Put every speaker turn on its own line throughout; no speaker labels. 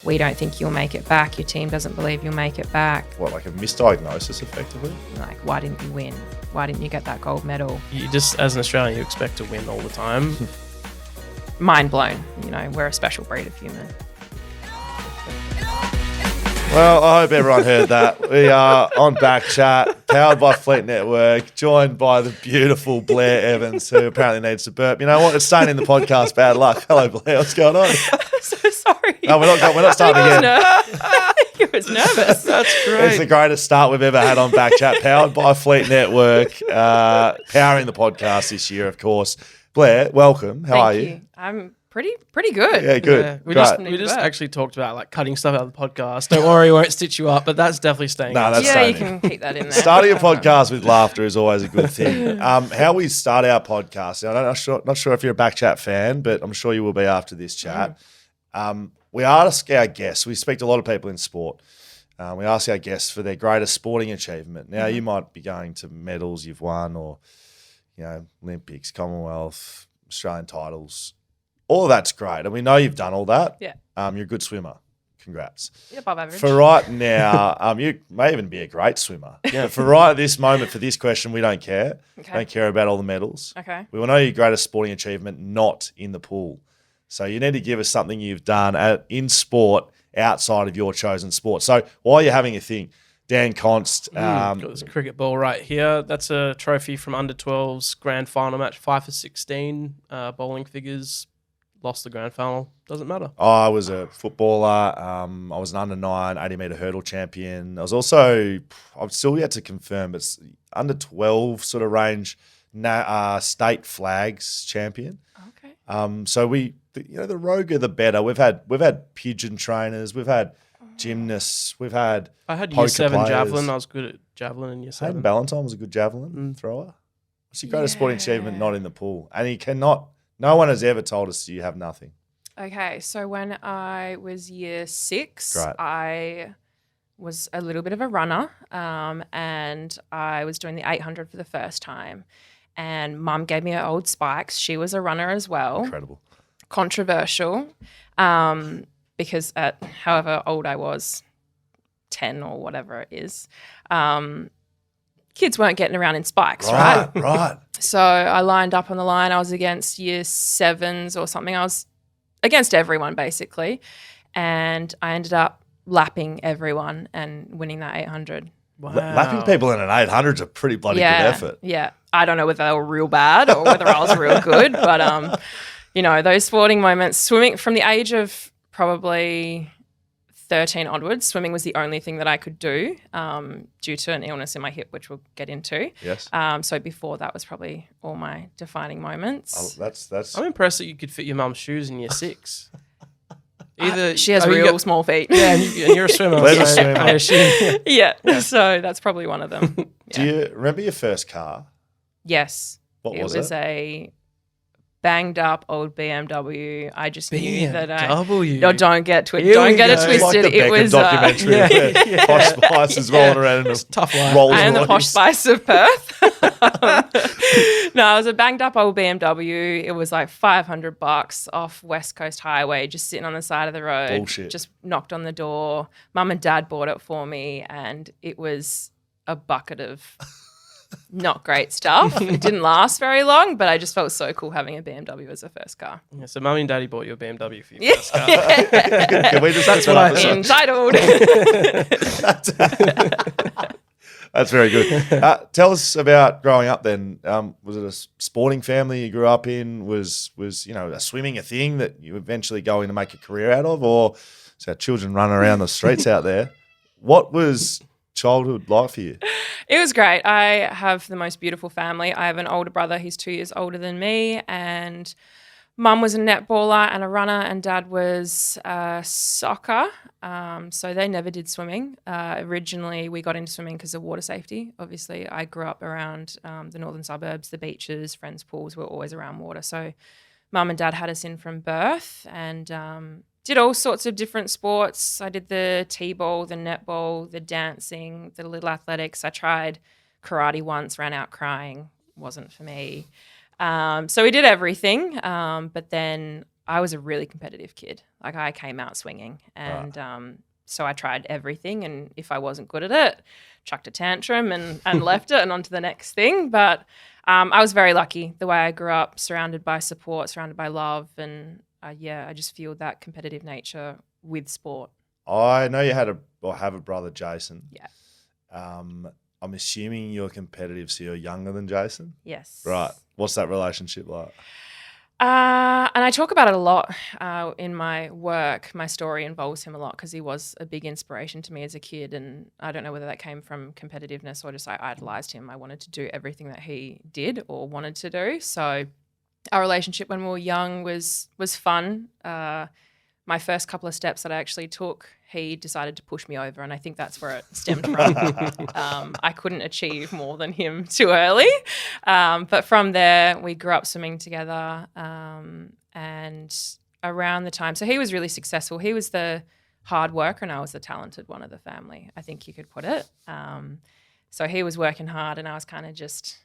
we don't think you'll make it back. Your team doesn't believe you'll make it back.
What, like a misdiagnosis, effectively?
Like, why didn't you win? Why didn't you get that gold medal?
You just, as an Australian, you expect to win all the time.
Mind blown. You know, we're a special breed of human.
Well, I hope everyone heard that. We are on BackChat, powered by Fleet Network, joined by the beautiful Blair Evans, who apparently needs to burp. You know what? It's staying in the podcast. Bad luck. Hello, Blair. What's going on?
I'm so sorry.
No, we're not starting again.
I was nervous.
That's great.
It's the greatest start we've ever had on BackChat, powered by Fleet Network, powering the podcast this year, of course. Blair, welcome. How are you?
I'm pretty good.
Yeah, good.
Yeah,
Great.
we just actually talked about like cutting stuff out of the podcast. Don't worry, we won't stitch you up, but that's definitely staying.
No,
in.
that's
Yeah,
staying
you
in.
can keep that in there.
Starting a podcast with laughter is always a good thing. How we start our podcast, I'm not sure if you're a BackChat fan, but I'm sure you will be after this chat. We ask our guests, we speak to a lot of people in sport. We ask our guests for their greatest sporting achievement. Now, you might be going to medals you've won or, you know, Olympics, Commonwealth, Australian titles. All of that's great. And we know you've done all that.
Yeah.
You're a good swimmer. Congrats.
You're above average.
For right now, you may even be a great swimmer. Yeah. For right at this moment, for this question, we don't care.
Okay.
Don't care about all the medals.
Okay.
We will know your greatest sporting achievement not in the pool. So you need to give us something you've done in sport outside of your chosen sport. So while you're having a think, Dan Const.
Got this cricket ball right here. That's a trophy from under 12's grand final match, 5 for 16 bowling figures. Lost the grand final. Doesn't matter.
I was a footballer. I was an under 9 80-meter hurdle champion. I was also, I've still yet to confirm, but it's under 12 sort of range state flags champion.
Okay.
So the roguer the better. We've had pigeon trainers. We've had gymnasts. We've had
I had
poker
year 7
players.
javelin. I was good at javelin in year 7.
Hayden Ballantyne was a good javelin thrower. What's your greatest sporting achievement not in the pool? And he cannot. No one has ever told us you have nothing.
Okay, so when I was year 6,
Great.
I was a little bit of a runner, and I was doing the 800 for the first time. And Mum gave me her old spikes. She was a runner as well.
Incredible.
Controversial, because at however old I was, 10 or whatever it is, kids weren't getting around in spikes, right?
Right.
So I lined up on the line. I was against year 7s or something. I was against everyone basically. And I ended up lapping everyone and winning that 800.
Wow.
Lapping people in an 800 is a pretty bloody good effort.
Yeah. I don't know whether they were real bad or whether I was real good. But, those sporting moments, swimming from the age of probably 13 onwards, swimming was the only thing that I could do due to an illness in my hip, which we'll get into.
Yes.
So before that was probably all my defining moments.
That's.
I'm impressed that you could fit your mum's shoes in year 6. Either
she has real small feet.
Yeah, and you're a swimmer.
There's a swimmer.
Yeah. So that's probably one of them.
Do you remember your first car?
Yes.
What was
it? It was a banged up old BMW. I just knew that
BMW.
Don't get
Here
don't
we
get it
go.
It's
twisted.
like the
it was
documentary where Posh Spice is rolling around in a
tough life.
Rolls
I am the
Royce.
posh spice of Perth. No, it was a banged up old BMW. It was like $500 off West Coast Highway, just sitting on the side of the road.
Bullshit.
Just knocked on the door. Mum and Dad bought it for me, and it was a bucket of not great stuff. It didn't last very long, but I just felt so cool having a BMW as a first car.
Yeah, so mummy and daddy bought you a BMW for your first car.
Can we just
That's what I heard.
Entitled.
That's very good. Tell us about growing up then. Was it a sporting family you grew up in? Was swimming a thing that you eventually going to make a career out of? Or is our children running around the streets out there? What was childhood like for you?
It was great. I have the most beautiful family. I have an older brother. He's 2 years older than me, and Mum was a netballer and a runner, and Dad was soccer. So they never did swimming. Originally, we got into swimming because of water safety. Obviously, I grew up around the northern suburbs, the beaches, friends' pools were always around water. So Mum and Dad had us in from birth, and did all sorts of different sports. I did the t-ball, the netball, the dancing, the little athletics. I tried karate once, ran out crying. Wasn't for me. So we did everything. But then I was a really competitive kid. Like I came out swinging, and so I tried everything. And if I wasn't good at it, chucked a tantrum and left it and on to the next thing. But I was very lucky the way I grew up, surrounded by support, surrounded by love, and I just feel that competitive nature with sport.
I know you have a brother, Jason.
Yeah.
I'm assuming you're competitive, so you're younger than Jason?
Yes.
Right. What's that relationship like?
And I talk about it a lot in my work. My story involves him a lot because he was a big inspiration to me as a kid. And I don't know whether that came from competitiveness or just I idolized him. I wanted to do everything that he did or wanted to do. So our relationship when we were young was fun. My first couple of steps that I actually took, he decided to push me over, and I think that's where it stemmed from. I couldn't achieve more than him too early. But from there, we grew up swimming together, and around the time – so he was really successful. He was the hard worker and I was the talented one of the family, I think you could put it. So he was working hard and I was kind of just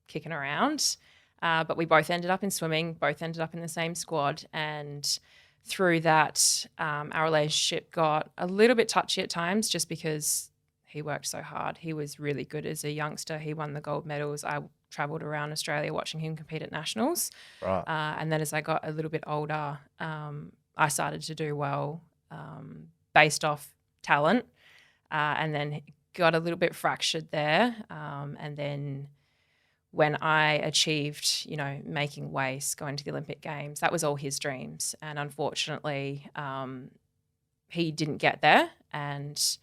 kicking around. But we both ended up in swimming, both ended up in the same squad, and – through that, our relationship got a little bit touchy at times just because he worked so hard. He was really good as a youngster. He won the gold medals. I travelled around Australia watching him compete at nationals.
Right.
And then as I got a little bit older, I started to do well based off talent, and then got a little bit fractured there. And then when I achieved, making waist, going to the Olympic Games, that was all his dreams. And unfortunately, he didn't get there, and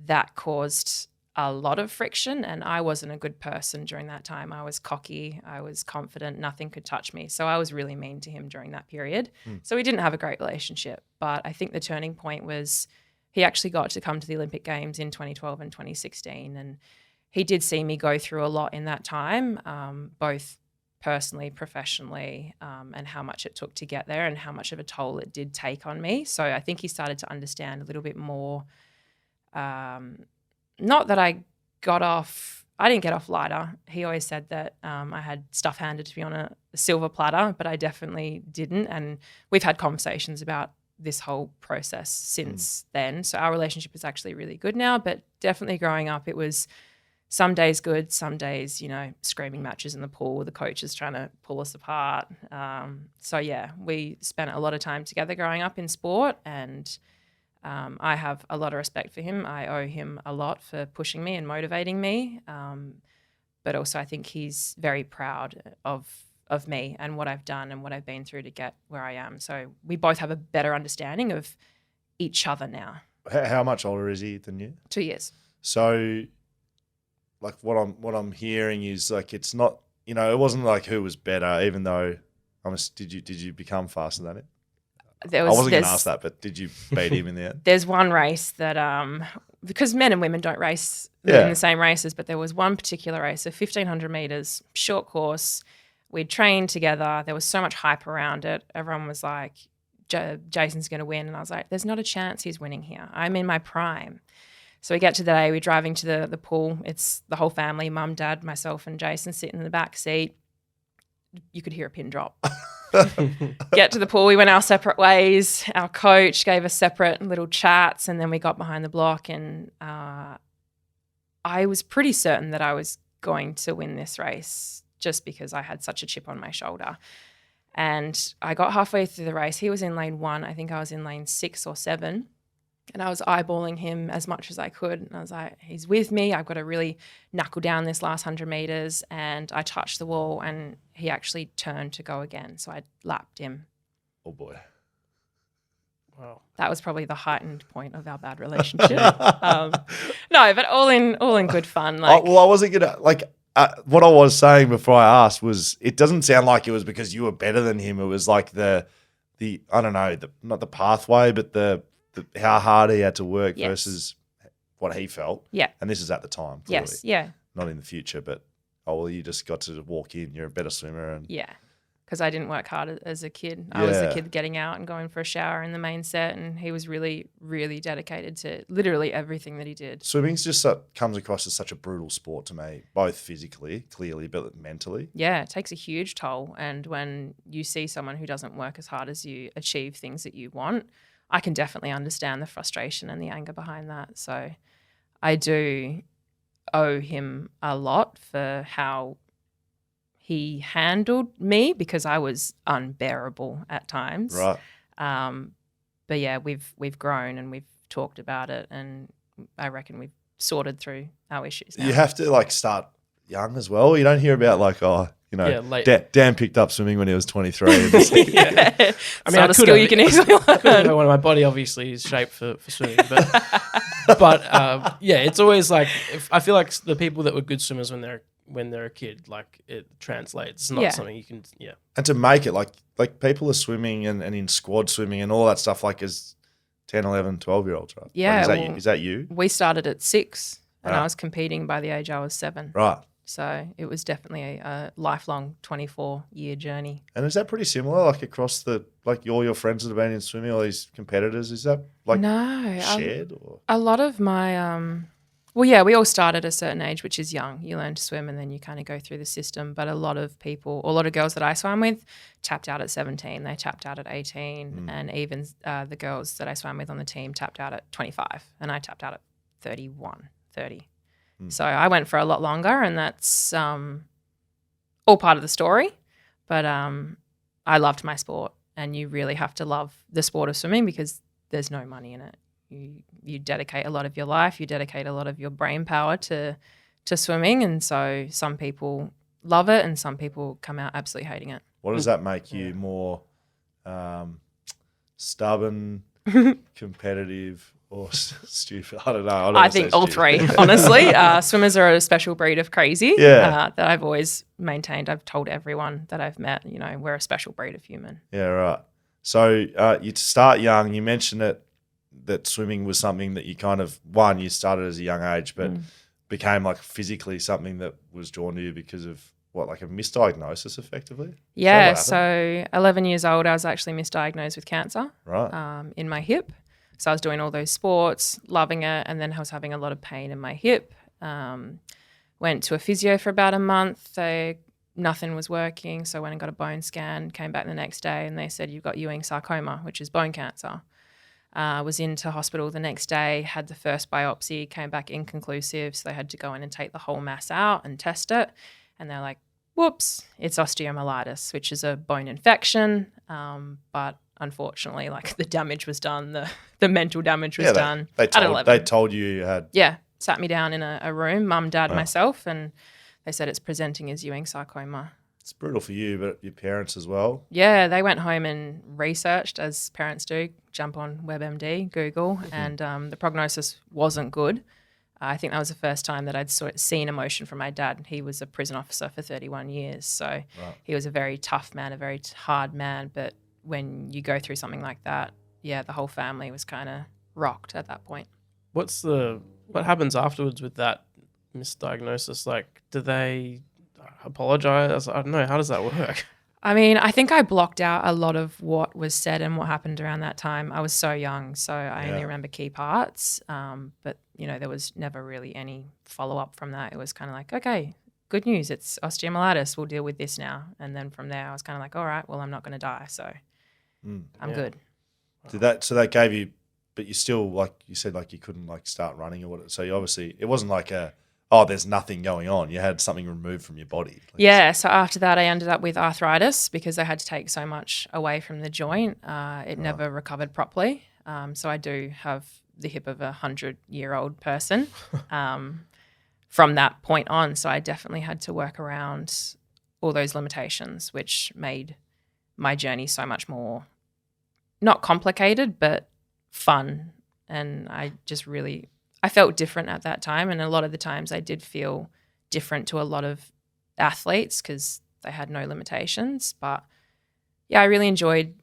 that caused a lot of friction. And I wasn't a good person during that time. I was cocky. I was confident. Nothing could touch me. So I was really mean to him during that period. So we didn't have a great relationship. But I think the turning point was he actually got to come to the Olympic Games in 2012 and 2016. And he did see me go through a lot in that time, both personally, professionally, and how much it took to get there and how much of a toll it did take on me. So I think he started to understand a little bit more. Not that I didn't get off lighter. He always said that I had stuff handed to me on a silver platter, but I definitely didn't. And we've had conversations about this whole process since then. So our relationship is actually really good now, but definitely growing up, it was some days good, some days, screaming matches in the pool, the coaches trying to pull us apart. So, yeah, we spent a lot of time together growing up in sport, and I have a lot of respect for him. I owe him a lot for pushing me and motivating me. But also I think he's very proud of me and what I've done and what I've been through to get where I am. So we both have a better understanding of each other now.
How much older is he than you?
2 years.
So like what I'm hearing is like it's not, it wasn't like who was better, even though did you become faster than him? I wasn't going to ask that, but did you beat him in the end?
There's one race that because men and women don't race in the same races, but there was one particular race, 1,500 meters, short course. We'd trained together. There was so much hype around it. Everyone was like, Jason's going to win. And I was like, there's not a chance he's winning here. I'm in my prime. So we get to the day, we're driving to the pool. It's the whole family, mum, dad, myself, and Jason sitting in the back seat. You could hear a pin drop. Get to the pool, we went our separate ways. Our coach gave us separate little chats, and then we got behind the block, and I was pretty certain that I was going to win this race just because I had such a chip on my shoulder. And I got halfway through the race. He was in lane 1. I think I was in lane 6 or 7. And I was eyeballing him as much as I could. And I was like, he's with me. I've got to really knuckle down this last 100 meters. And I touched the wall and he actually turned to go again. So I lapped him.
Oh, boy.
Wow.
That was probably the heightened point of our bad relationship. No, but all in good fun.
I wasn't going to, what I was saying before I asked was it doesn't sound like it was because you were better than him. It was like the I don't know, not the pathway, but the how hard he had to work versus what he felt.
Yeah.
And this is at the time, clearly.
Yes, yeah.
Not in the future, but, you just got to walk in. You're a better swimmer. And
yeah. because I didn't work hard as a kid. I was the
Yeah.
kid getting out and going for a shower in the main set, and he was really, really dedicated to literally everything that he did.
Swimming's just comes across as such a brutal sport to me, both physically, clearly, but mentally.
Yeah, it takes a huge toll. And when you see someone who doesn't work as hard as you achieve things that you want, I can definitely understand the frustration and the anger behind that. So I do owe him a lot for how he handled me, because I was unbearable at times.
Right.
But yeah, we've grown and we've talked about it, and I reckon we've sorted through our issues now.
You have to like start young as well. You don't hear about like,
late.
Dan picked up swimming when he was 23.
I mean,
I
not a
could
skill
have-
you can easily learn.
One of my body obviously is shaped for swimming, but yeah, it's always like I feel like the people that were good swimmers when they're a kid, like it translates. It's not
Yeah.
something you can. Yeah,
And to make it like people are swimming and in squad swimming and all that stuff like as 10, 11, 12-year-olds, right?
Yeah,
Like,
well-
is that you?
We started at 6, and
Right.
I was competing by the age I was 7.
Right.
So it was definitely a lifelong 24-year journey.
And is that pretty similar, like across like all your friends that have been in swimming, all these competitors, is that like
No,
shared? Or?
a lot of my well, yeah, we all start at a certain age, which is young. You learn to swim and then you kind of go through the system. But a lot of people, or a lot of girls that I swam with, tapped out at 17. They tapped out at 18. And even the girls that I swam with on the team tapped out at 25. And I tapped out at 31, 30. So I went for a lot longer, and that's all part of the story. But I loved my sport, and you really have to love the sport of swimming because there's no money in it. You dedicate a lot of your life, you dedicate a lot of your brain power to swimming, and so some people love it and some people come out absolutely hating it.
What does that make you more stubborn, competitive, or stupid? I don't know. don't
I
wanna say
think all
stupid.
three, honestly. Swimmers are a special breed of crazy
Yeah.
that I've always maintained. I've told everyone that I've met, we're a special breed of human.
Yeah, right. So you start young. You mentioned that swimming was something that you kind of, you started as a young age, but became like physically something that was drawn to you because of like a misdiagnosis effectively?
Yeah,
Is that what happened?
so 11 years old, I was actually misdiagnosed with cancer
Right.
in my hip. So I was doing all those sports, loving it, and then I was having a lot of pain in my hip. Went to a physio for about a month. Nothing was working, so I went and got a bone scan, came back the next day, and they said, you've got Ewing sarcoma, which is bone cancer. Was into hospital the next day, had the first biopsy, came back inconclusive, so they had to go in and take the whole mass out and test it. And they're like, whoops, it's osteomyelitis, which is a bone infection. But unfortunately, like the damage was done, the mental damage was done
They
at 11.
they told you had.
Yeah, sat me down in a room, mum, dad, myself, and they said it's presenting as Ewing sarcoma.
It's brutal for you, but your parents as well.
Yeah, they went home and researched, as parents do, jump on WebMD, Google, and the prognosis wasn't good. I think that was the first time that I'd seen emotion from my dad. He was a prison officer for 31 years, so he was a very tough man, a very hard man. But when you go through something like that, yeah, the whole family was kind of rocked at that point.
what happens afterwards with that misdiagnosis? Like, do they apologize? I don't know. How does that work?
I mean, I think I blocked out a lot of what was said and what happened around that time. I was so young, so I only remember key parts. But, there was never really any follow-up from that. It was kind of like, okay, good news, it's osteomyelitis. We'll deal with this now. And then from there, I was kind of like, all right, well, I'm not going to die, so I'm good.
So that gave you, but you still, like you said, like you couldn't like start running or what. So you obviously, it wasn't like there's nothing going on. You had something removed from your body.
Yeah, so after that, I ended up with arthritis because they had to take so much away from the joint. It never recovered properly. So I do have the hip of 100-year-old person from that point on. So I definitely had to work around all those limitations, which made my journey so much more, not complicated, but fun. And I felt different at that time. And a lot of the times I did feel different to a lot of athletes because they had no limitations. But yeah, I really enjoyed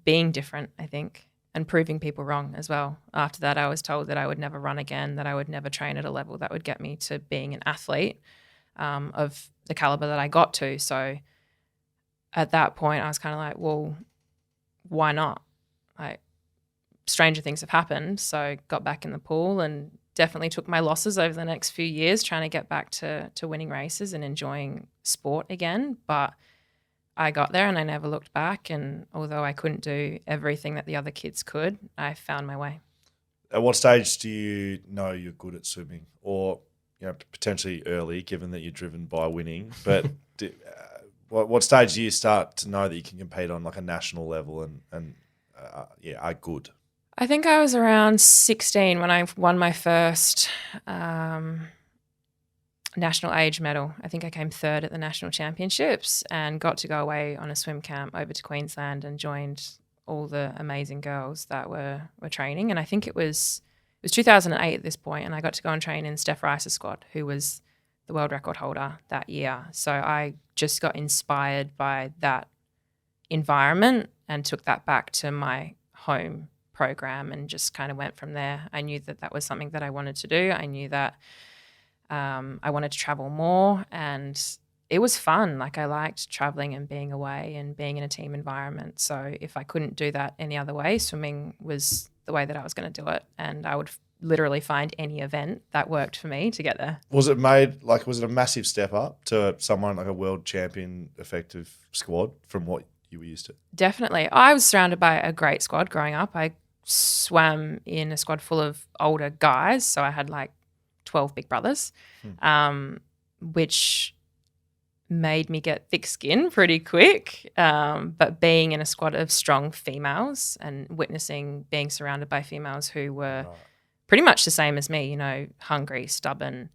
being different, I think, and proving people wrong as well. After that, I was told that I would never run again, that I would never train at a level that would get me to being an athlete of the caliber that I got to. So at that point, I was kind of like, well, why not? Like, stranger things have happened. So got back in the pool and definitely took my losses over the next few years trying to get back to winning races and enjoying sport again. But I got there and I never looked back. And although I couldn't do everything that the other kids could, I found my way.
At what stage do you know you're good at swimming, or potentially early, given that you're driven by winning? But what stage do you start to know that you can compete on like a national level and are good?
I think I was around 16 when I won my first national age medal. I think I came third at the national championships and got to go away on a swim camp over to Queensland and joined all the amazing girls that were training. And I think it was 2008 at this point, and I got to go and train in Steph Rice's squad, who was the world record holder that year. So I just got inspired by that environment and took that back to my home program and just kind of went from there. I knew that was something that I wanted to do. I knew that I wanted to travel more, and it was fun. Like, I liked traveling and being away and being in a team environment. So if I couldn't do that any other way, swimming was the way that I was going to do it. And I would literally find any event that worked for me to get there.
Was it a massive step up to someone like a world champion effective squad from what you were used to? Definitely.
I was surrounded by a great squad growing up. I swam in a squad full of older guys. So I had like 12 big brothers, which made me get thick skin pretty quick. But being in a squad of strong females and being surrounded by females who were pretty much the same as me, hungry, stubborn,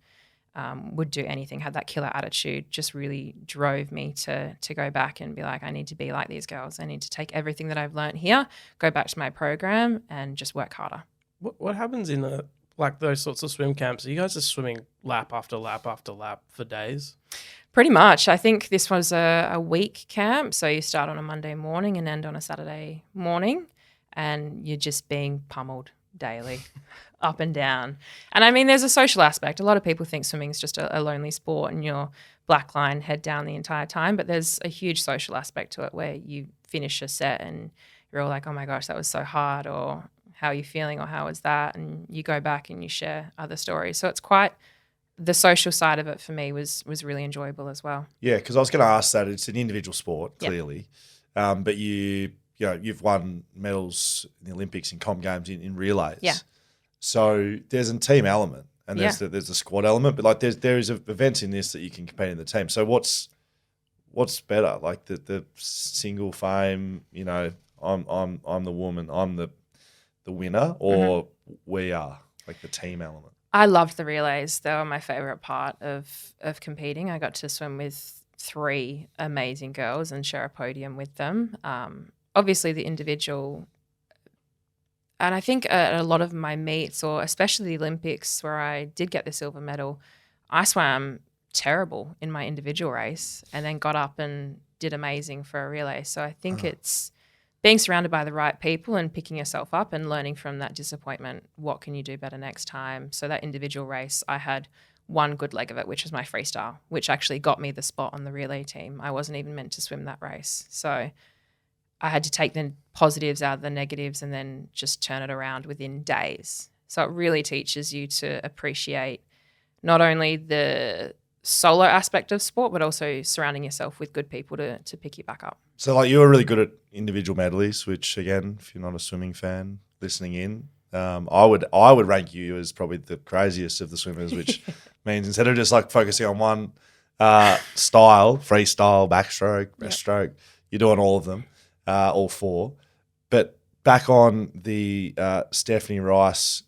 would do anything, had that killer attitude, just really drove me to go back and be like, I need to be like these girls. I need to take everything that I've learned here, go back to my program and just work harder.
What happens in those sorts of swim camps? Are you guys just swimming lap after lap after lap for days?
Pretty much. I think this was a week camp. So you start on a Monday morning and end on a Saturday morning, and you're just being pummeled daily, up and down. And I mean, there's a social aspect. A lot of people think swimming is just a lonely sport and you're black line, head down the entire time. But there's a huge social aspect to it where you finish a set and you're all like, oh my gosh, that was so hard, or how are you feeling, or how was that? And you go back and you share other stories. So it's quite, the social side of it for me was really enjoyable as well.
Yeah, because I was going to ask that. It's an individual sport, clearly. Yep. But you've won medals in the Olympics in comp games in relays.
Yeah.
So there's a team element and there's a squad element, but like there is events in this that you can compete in the team. So what's better? Like the single fame, I'm the woman, I'm the winner, or we are, like the team element?
I loved the relays. They were my favorite part of competing. I got to swim with 3 amazing girls and share a podium with them. Obviously the individual, and I think at a lot of my meets, or especially the Olympics where I did get the silver medal, I swam terrible in my individual race and then got up and did amazing for a relay. So I think it's being surrounded by the right people and picking yourself up and learning from that disappointment. What can you do better next time? So that individual race, I had one good leg of it, which was my freestyle, which actually got me the spot on the relay team. I wasn't even meant to swim that race. So I had to take the positives out of the negatives and then just turn it around within days. So it really teaches you to appreciate not only the solo aspect of sport, but also surrounding yourself with good people to pick you back up.
So like you were really good at individual medleys, which again, if you're not a swimming fan listening in, I would rank you as probably the craziest of the swimmers, which means instead of just like focusing on one style, freestyle, backstroke, breaststroke, you're doing all of them. All 4, but back on the Stephanie Rice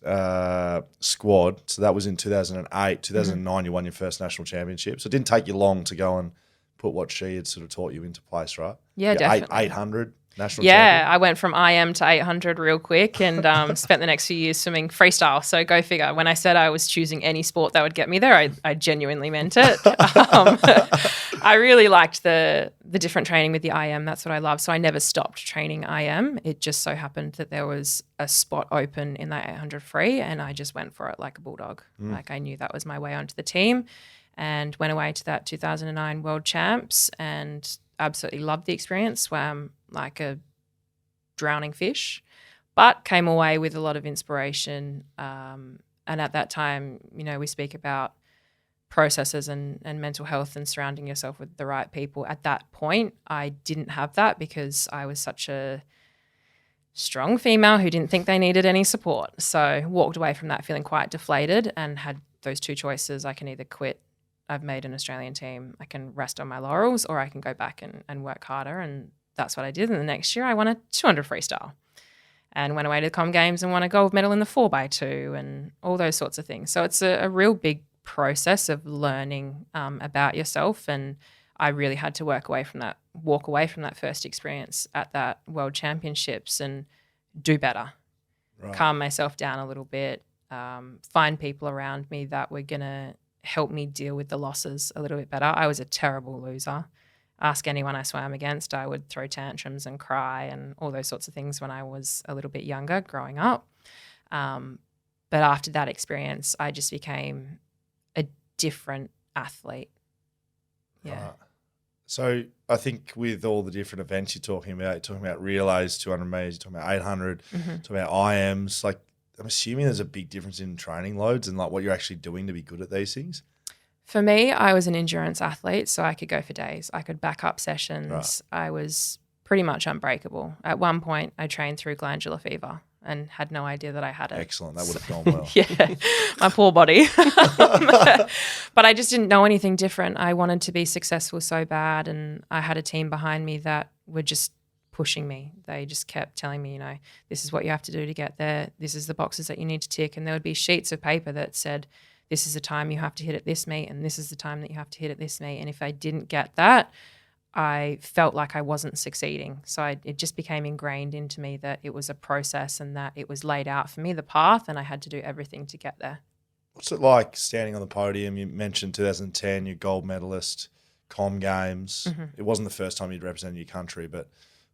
squad. So that was in 2008, 2009. You won your first national championship. So it didn't take you long to go and put what she had sort of taught you into place, right?
Yeah, definitely.
800 national champion.
I went from IM to 800 real quick and spent the next few years swimming freestyle. So go figure. When I said I was choosing any sport that would get me there, I genuinely meant it. I really liked the different training with the IM. That's what I love. So I never stopped training IM. It just so happened that there was a spot open in that 800 free and I just went for it like a bulldog. Like I knew that was my way onto the team. and went away to that 2009 World Champs and absolutely loved the experience, swam like a drowning fish, but came away with a lot of inspiration. And at that time, we speak about processes and mental health and surrounding yourself with the right people. At that point, I didn't have that because I was such a strong female who didn't think they needed any support. So walked away from that feeling quite deflated and had those two choices. I can either quit, I've made an Australian team, I can rest on my laurels, or I can go back and work harder. And that's what I did. And the next year I won a 200 freestyle and went away to the Com Games and won a gold medal in the 4x2 and all those sorts of things. So it's a real big process of learning about yourself. And I really had to walk away from that first experience at that World Championships and do better, calm myself down a little bit, find people around me that were going to help me deal with the losses a little bit better. I was a terrible loser. Ask anyone I swam against, I would throw tantrums and cry and all those sorts of things when I was a little bit younger growing up. But after that experience, I just became a different athlete. Yeah.
Right. So I think with all the different events you're talking about relays, 200 meters, you're talking about 800, talking about IMs, like I'm assuming there's a big difference in training loads and like what you're actually doing to be good at these things.
For me, I was an endurance athlete, so I could go for days. I could back up sessions. Right. I was pretty much unbreakable. At one point, I trained through glandular fever and had no idea that I had it.
Excellent. That would have gone well.
Yeah, my poor body. But I just didn't know anything different. I wanted to be successful so bad, and I had a team behind me that were just pushing me. They just kept telling me, this is what you have to do to get there. This is the boxes that you need to tick. And there would be sheets of paper that said, this is the time you have to hit at this meet, and this is the time that you have to hit at this meet. And if I didn't get that, I felt like I wasn't succeeding. So it just became ingrained into me that it was a process and that it was laid out for me, the path, and I had to do everything to get there.
What's it like standing on the podium? You mentioned 2010, you're gold medalist, Com Games. It wasn't the first time you'd represented your country, but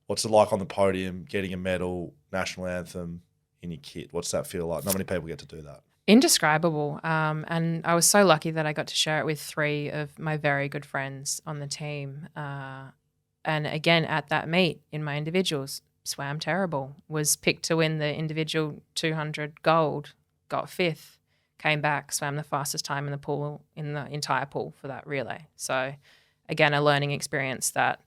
what's it like on the podium, getting a medal, national anthem in your kit? What's that feel like? Not many people get to do that.
Indescribable. And I was so lucky that I got to share it with 3 of my very good friends on the team. And again, at that meet in my individuals, swam terrible, was picked to win the individual 200 gold, got 5th, came back, swam the fastest time in the pool, in the entire pool for that relay. So again, a learning experience that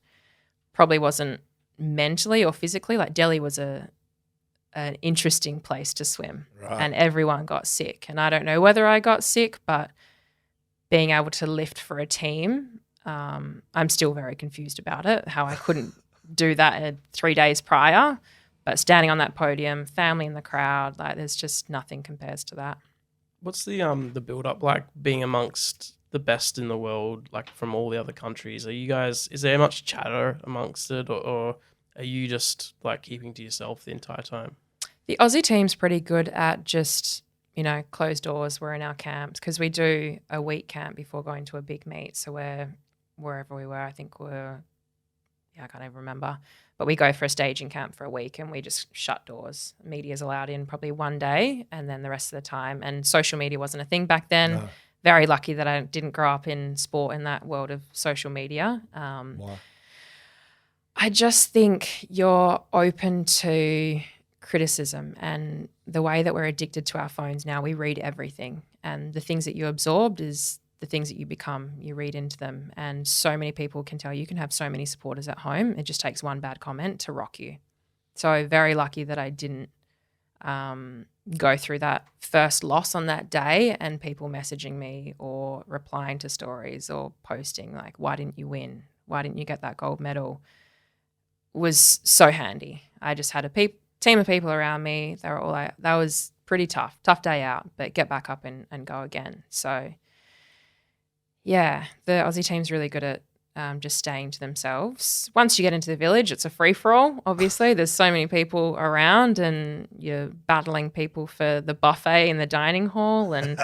probably wasn't mentally or physically, like Delhi was an interesting place to swim, and everyone got sick. And I don't know whether I got sick, but being able to lift for a team, I'm still very confused about it, how I couldn't do that 3 days prior. But standing on that podium, family in the crowd, like there's just nothing compares to that.
What's the build up like being amongst the best in the world, like from all the other countries? Is there much chatter amongst it, or are you just like keeping to yourself the entire time?
The Aussie team's pretty good at just, closed doors. We're in our camps because we do a week camp before going to a big meet. So we're wherever we were, I think I can't even remember. But we go for a staging camp for a week and we just shut doors. Media's allowed in probably one day and then the rest of the time. And social media wasn't a thing back then. No. Very lucky that I didn't grow up in sport in that world of social media.
Why?
I just think you're open to criticism, and the way that we're addicted to our phones now, we read everything, and the things that you absorbed is the things that you become. You read into them, and so many people can tell you can have so many supporters at home. It just takes one bad comment to rock you. So very lucky that I didn't go through that first loss on that day and people messaging me or replying to stories or posting like, why didn't you win? Why didn't you get that gold medal? Was so handy. I just had a team of people around me. They were all like, that was pretty tough day out, but get back up and go again. So yeah, the Aussie team's really good at just staying to themselves. Once you get into the village, it's a free-for-all, obviously. There's so many people around and you're battling people for the buffet in the dining hall and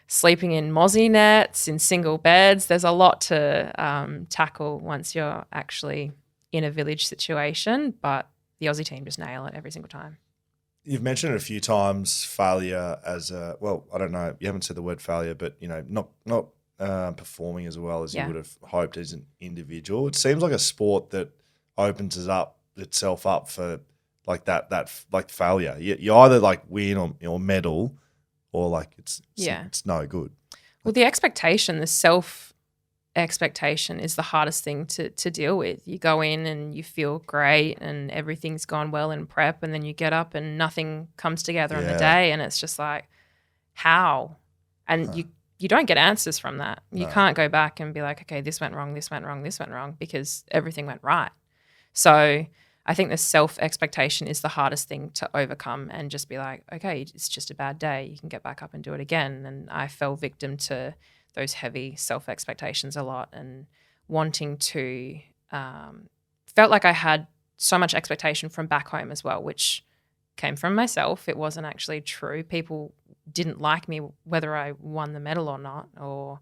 sleeping in mozzie nets, in single beds. There's a lot to tackle once you're actually in a village situation, but the Aussie team just nail it every single time.
You've mentioned it a few times, failure as I don't know, you haven't said the word failure, but, not performing as well as you would have hoped as an individual. It seems like a sport that opens itself up for like that like failure. You either like win or medal, or like it's no good.
Well, the expectation, the self-expectation is the hardest thing to deal with. You go in and you feel great and everything's gone well in prep, and then you get up and nothing comes together on the day, and it's just like, how? And you don't get answers from that. You can't go back and be like, okay, this went wrong, this went wrong, this went wrong, because everything went right. So I think the self-expectation is the hardest thing to overcome, and just be like, okay, it's just a bad day. You can get back up and do it again. And I fell victim to those heavy self-expectations a lot, and wanting to felt like I had so much expectation from back home as well, which came from myself. It wasn't actually true. People didn't like me whether I won the medal or not, or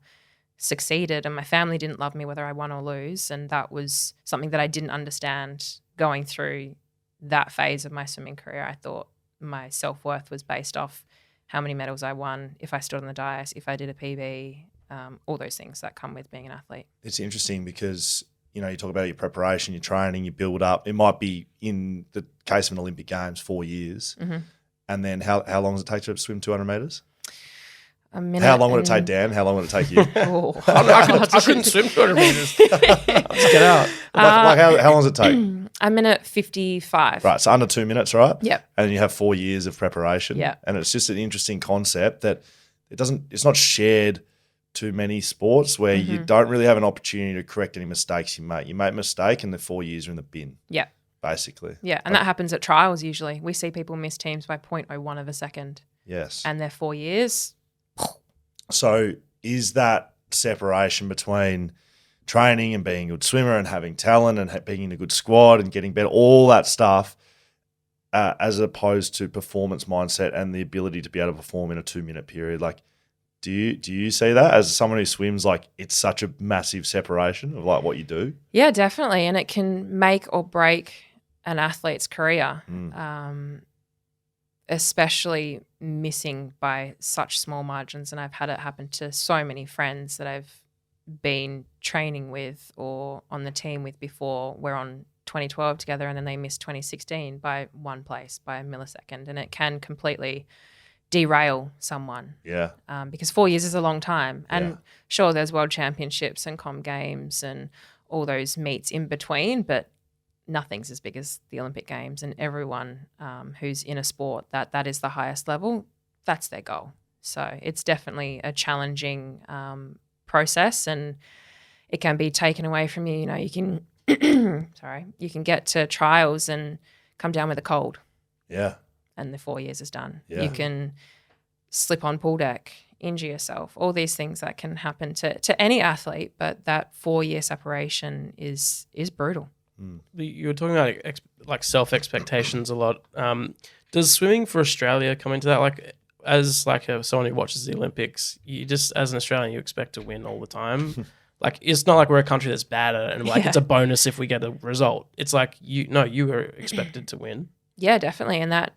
succeeded, and my family didn't love me whether I won or lose. And that was something that I didn't understand going through that phase of my swimming career. I thought my self-worth was based off how many medals I won, if I stood on the dais, if I did a PB, all those things that come with being an athlete. It's
interesting because, you talk about your preparation, your training, you build up. It might be, in the case of an Olympic Games, 4 years. Mm-hmm. And then how long does it take to swim 200 metres?
A minute.
How long would it take Dan? How long would it take you?
I couldn't swim 200 metres. Let's get out.
How long does it take?
A minute 55.
Right, so under 2 minutes, right?
Yep.
And then you have 4 years of preparation.
Yeah.
And it's just an interesting concept that it's not shared too many sports, where you don't really have an opportunity to correct any mistakes you make. You make a mistake and the 4 years are in the bin.
Yeah.
Basically.
Yeah, and that happens at trials usually. We see people miss teams by 0.01 of a second.
Yes.
And they're 4 years.
So is that separation between training and being a good swimmer and having talent and being in a good squad and getting better, all that stuff, as opposed to performance mindset and the ability to be able to perform in a 2 minute period? Like, do you see that as someone who swims? Like, it's such a massive separation of like what you do?
Yeah, definitely. And it can make or break an athlete's career, especially missing by such small margins. And I've had it happen to so many friends that I've been training with or on the team with before. We're on 2012 together, and then they missed 2016 by one place, by a millisecond. And it can completely derail someone.
Yeah.
Because 4 years is a long time. And sure, there's world championships and com games and all those meets in between, but nothing's as big as the Olympic Games. And everyone who's in a sport that is the highest level, that's their goal. So it's definitely a challenging process, and it can be taken away from you. You can you can get to trials and come down with a cold.
Yeah.
And the 4 years is done.
Yeah.
You can slip on pool deck, injure yourself, all these things that can happen to any athlete, but that 4 year separation is brutal.
You were talking about like self-expectations a lot. Does swimming for Australia come into that? Like, as like someone who watches the Olympics, you just, as an Australian, you expect to win all the time. Like, it's not like we're a country that's bad at it and like it's a bonus if we get a result. It's like you were expected to win.
Yeah, definitely. And that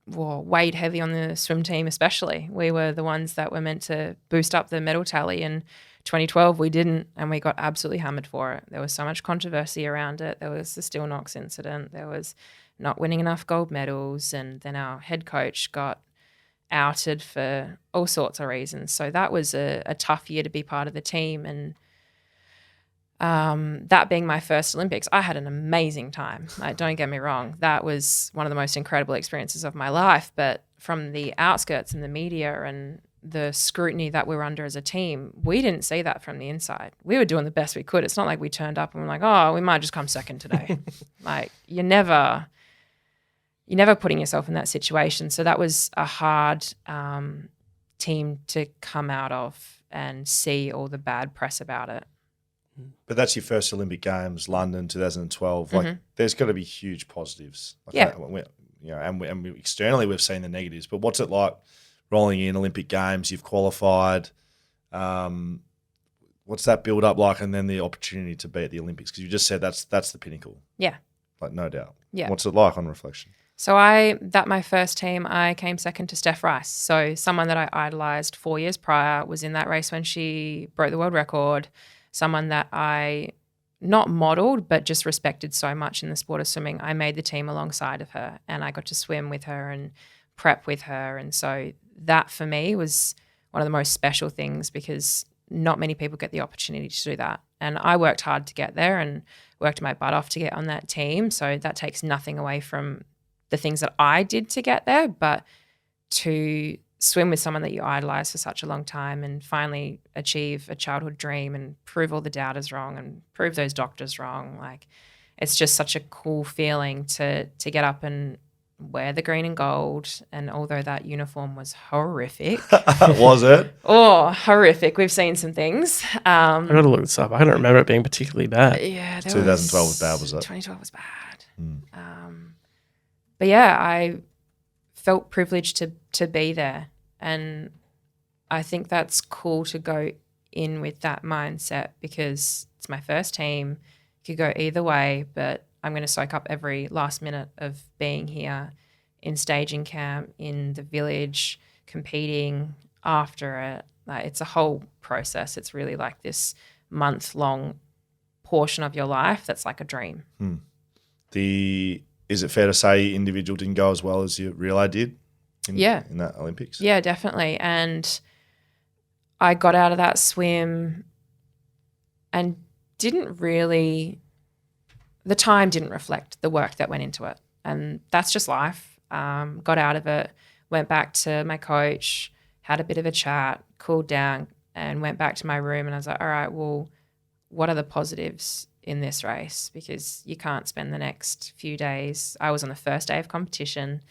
weighed heavy on the swim team especially. We were the ones that were meant to boost up the medal tally, and 2012 we didn't, and we got absolutely hammered for it. There was so much controversy around it. There was the Still Knox incident. There was not winning enough gold medals, and then our head coach got outed for all sorts of reasons. So that was a tough year to be part of the team. And that being my first Olympics, I had an amazing time. Like, don't get me wrong. That was one of the most incredible experiences of my life. But from the outskirts and the media and the scrutiny that we were under as a team, we didn't see that from the inside. We were doing the best we could. It's not like we turned up and we're like, oh, we might just come second today. Like, you're never putting yourself in that situation. So that was a hard team to come out of and see all the bad press about it.
But that's your first Olympic Games, London 2012. Like, there's got to be huge positives. Like and externally we've seen the negatives. But what's it like rolling in Olympic Games? You've qualified. What's that build up like, and then the opportunity to be at the Olympics? Because you just said that's the pinnacle.
Yeah.
Like, no doubt.
Yeah.
What's it like on reflection?
So my first team, I came second to Steph Rice. So someone that I idolized 4 years prior was in that race when she broke the world record. Someone that I not modeled, but just respected so much in the sport of swimming. I made the team alongside of her, and I got to swim with her and prep with her. And so that for me was one of the most special things, because not many people get the opportunity to do that. And I worked hard to get there and worked my butt off to get on that team. So that takes nothing away from the things that I did to get there, but to swim with someone that you idolize for such a long time and finally achieve a childhood dream and prove all the doubters wrong and prove those doctors wrong. Like, it's just such a cool feeling to get up and wear the green and gold. And although that uniform was horrific.
Was it?
Oh, horrific. We've seen some things.
I got to look this up. I don't remember it being particularly bad.
Yeah.
2012 was bad, was it?
2012 was bad. But yeah, I felt privileged to be there. And I think that's cool to go in with that mindset, because it's my first team. It could go either way, but I'm going to soak up every last minute of being here in staging camp, in the village, competing after it. Like, it's a whole process. It's really like this month-long portion of your life that's like a dream.
Is it fair to say individual didn't go as well as your relay did in that Olympics?
Yeah, definitely. And I got out of that swim and the time didn't reflect the work that went into it. And that's just life. Got out of it, went back to my coach, had a bit of a chat, cooled down, and went back to my room. And I was like, all right, well, what are the positives in this race? Because you can't spend the next few days. I was on the first day of competition,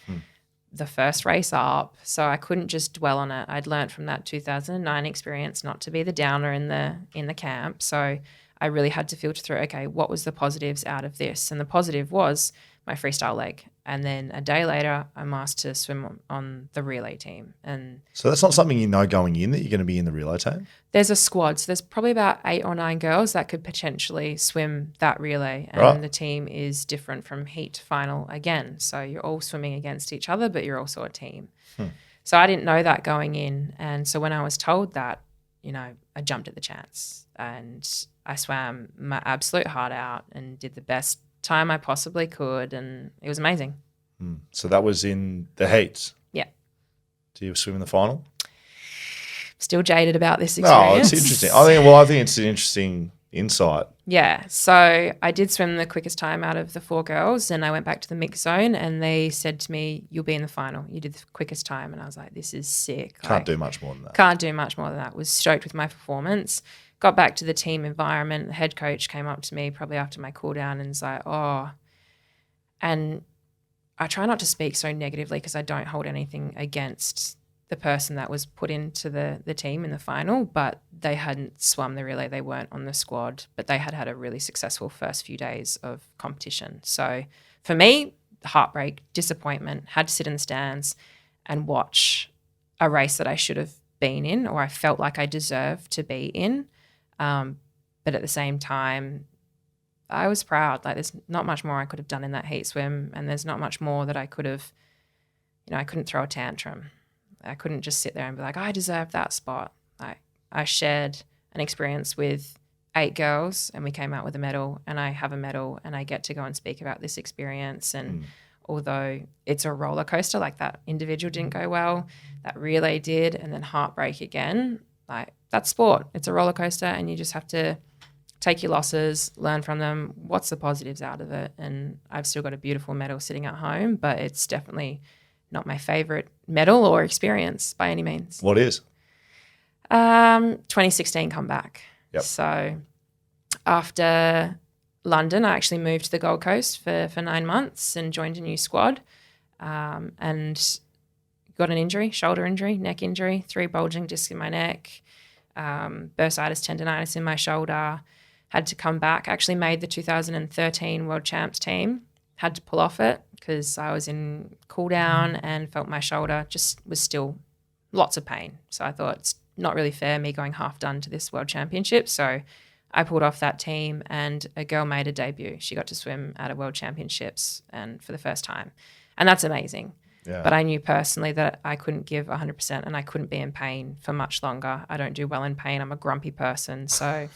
the first race up, so I couldn't just dwell on it. I'd learned from that 2009 experience not to be the downer in the camp. So I really had to filter through, okay, what was the positives out of this? And the positive was my freestyle leg. And then a day later, I'm asked to swim on the relay team. And
so that's not something you know going in, that you're going to be in the relay team?
There's a squad. So there's probably about 8 or 9 girls that could potentially swim that relay. And
Right.
the team is different from heat to final again. So you're all swimming against each other, but you're also a team. So I didn't know that going in. And so when I was told that, I jumped at the chance. And I swam my absolute heart out and did the best time I possibly could, and it was amazing.
So that was in the heats?
Yeah.
Do you swim in the final?
Still jaded about this experience.
No, it's interesting. I think it's an interesting insight.
Yeah. So I did swim the quickest time out of the 4 girls, and I went back to the mix zone, and they said to me, you'll be in the final. You did the quickest time. And I was like, this is sick.
Can't do much more than that.
Can't do much more than that. Was stoked with my performance. Got back to the team environment. The head coach came up to me probably after my cool down and was like, and I try not to speak so negatively because I don't hold anything against the person that was put into the team in the final, but they hadn't swum the relay. They weren't on the squad, but they had a really successful first few days of competition. So for me, heartbreak, disappointment, had to sit in the stands and watch a race that I should have been in, or I felt like I deserved to be in. But at the same time, I was proud. Like, there's not much more I could have done in that heat swim, and there's not much more that I could have, I couldn't throw a tantrum. I couldn't just sit there and be like, I deserve that spot. I shared an experience with 8 girls, and we came out with a medal, and I have a medal, and I get to go and speak about this experience. And although it's a roller coaster, like that individual didn't go well, that relay did, and then heartbreak again, like, that's sport. It's a roller coaster, and you just have to take your losses, learn from them. What's the positives out of it? And I've still got a beautiful medal sitting at home, but it's definitely not my favorite medal or experience by any means.
What is?
2016 comeback.
Yep.
So after London, I actually moved to the Gold Coast for 9 months and joined a new squad, and got an injury, shoulder injury, neck injury, 3 bulging discs in my neck, bursitis tendonitis in my shoulder, had to come back. Actually made the 2013 World Champs team, had to pull off it because I was in cool down and felt my shoulder just was still lots of pain. So I thought it's not really fair me going half done to this World Championship. So I pulled off that team, and a girl made a debut. She got to swim at a World Championships and for the first time. And that's amazing.
Yeah.
But I knew personally that I couldn't give 100% and I couldn't be in pain for much longer. I don't do well in pain. I'm a grumpy person. So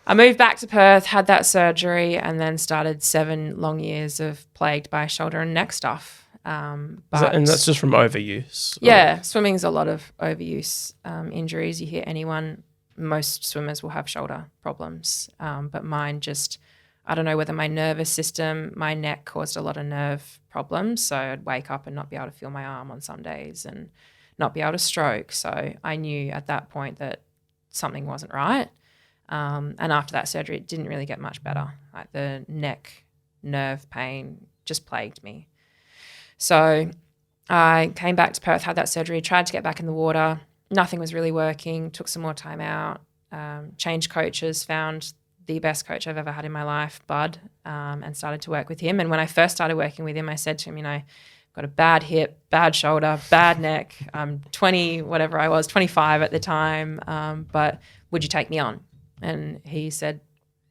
I moved back to Perth, had that surgery, and then started 7 long years of plagued by shoulder and neck stuff.
And that's just from overuse?
Yeah, swimming is a lot of overuse injuries. You hear anyone, most swimmers will have shoulder problems. But mine just, I don't know whether my nervous system, my neck caused a lot of nerve problems. So I'd wake up and not be able to feel my arm on some days and not be able to stroke. So I knew at that point that something wasn't right. And after that surgery, it didn't really get much better. Like the neck nerve pain just plagued me. So I came back to Perth, had that surgery, tried to get back in the water. Nothing was really working, took some more time out, changed coaches, found the best coach I've ever had in my life, Bud, and started to work with him. And when I first started working with him, I said to him, I've got a bad hip, bad shoulder, bad neck. I'm 20, whatever I was, 25 at the time, but would you take me on? And he said,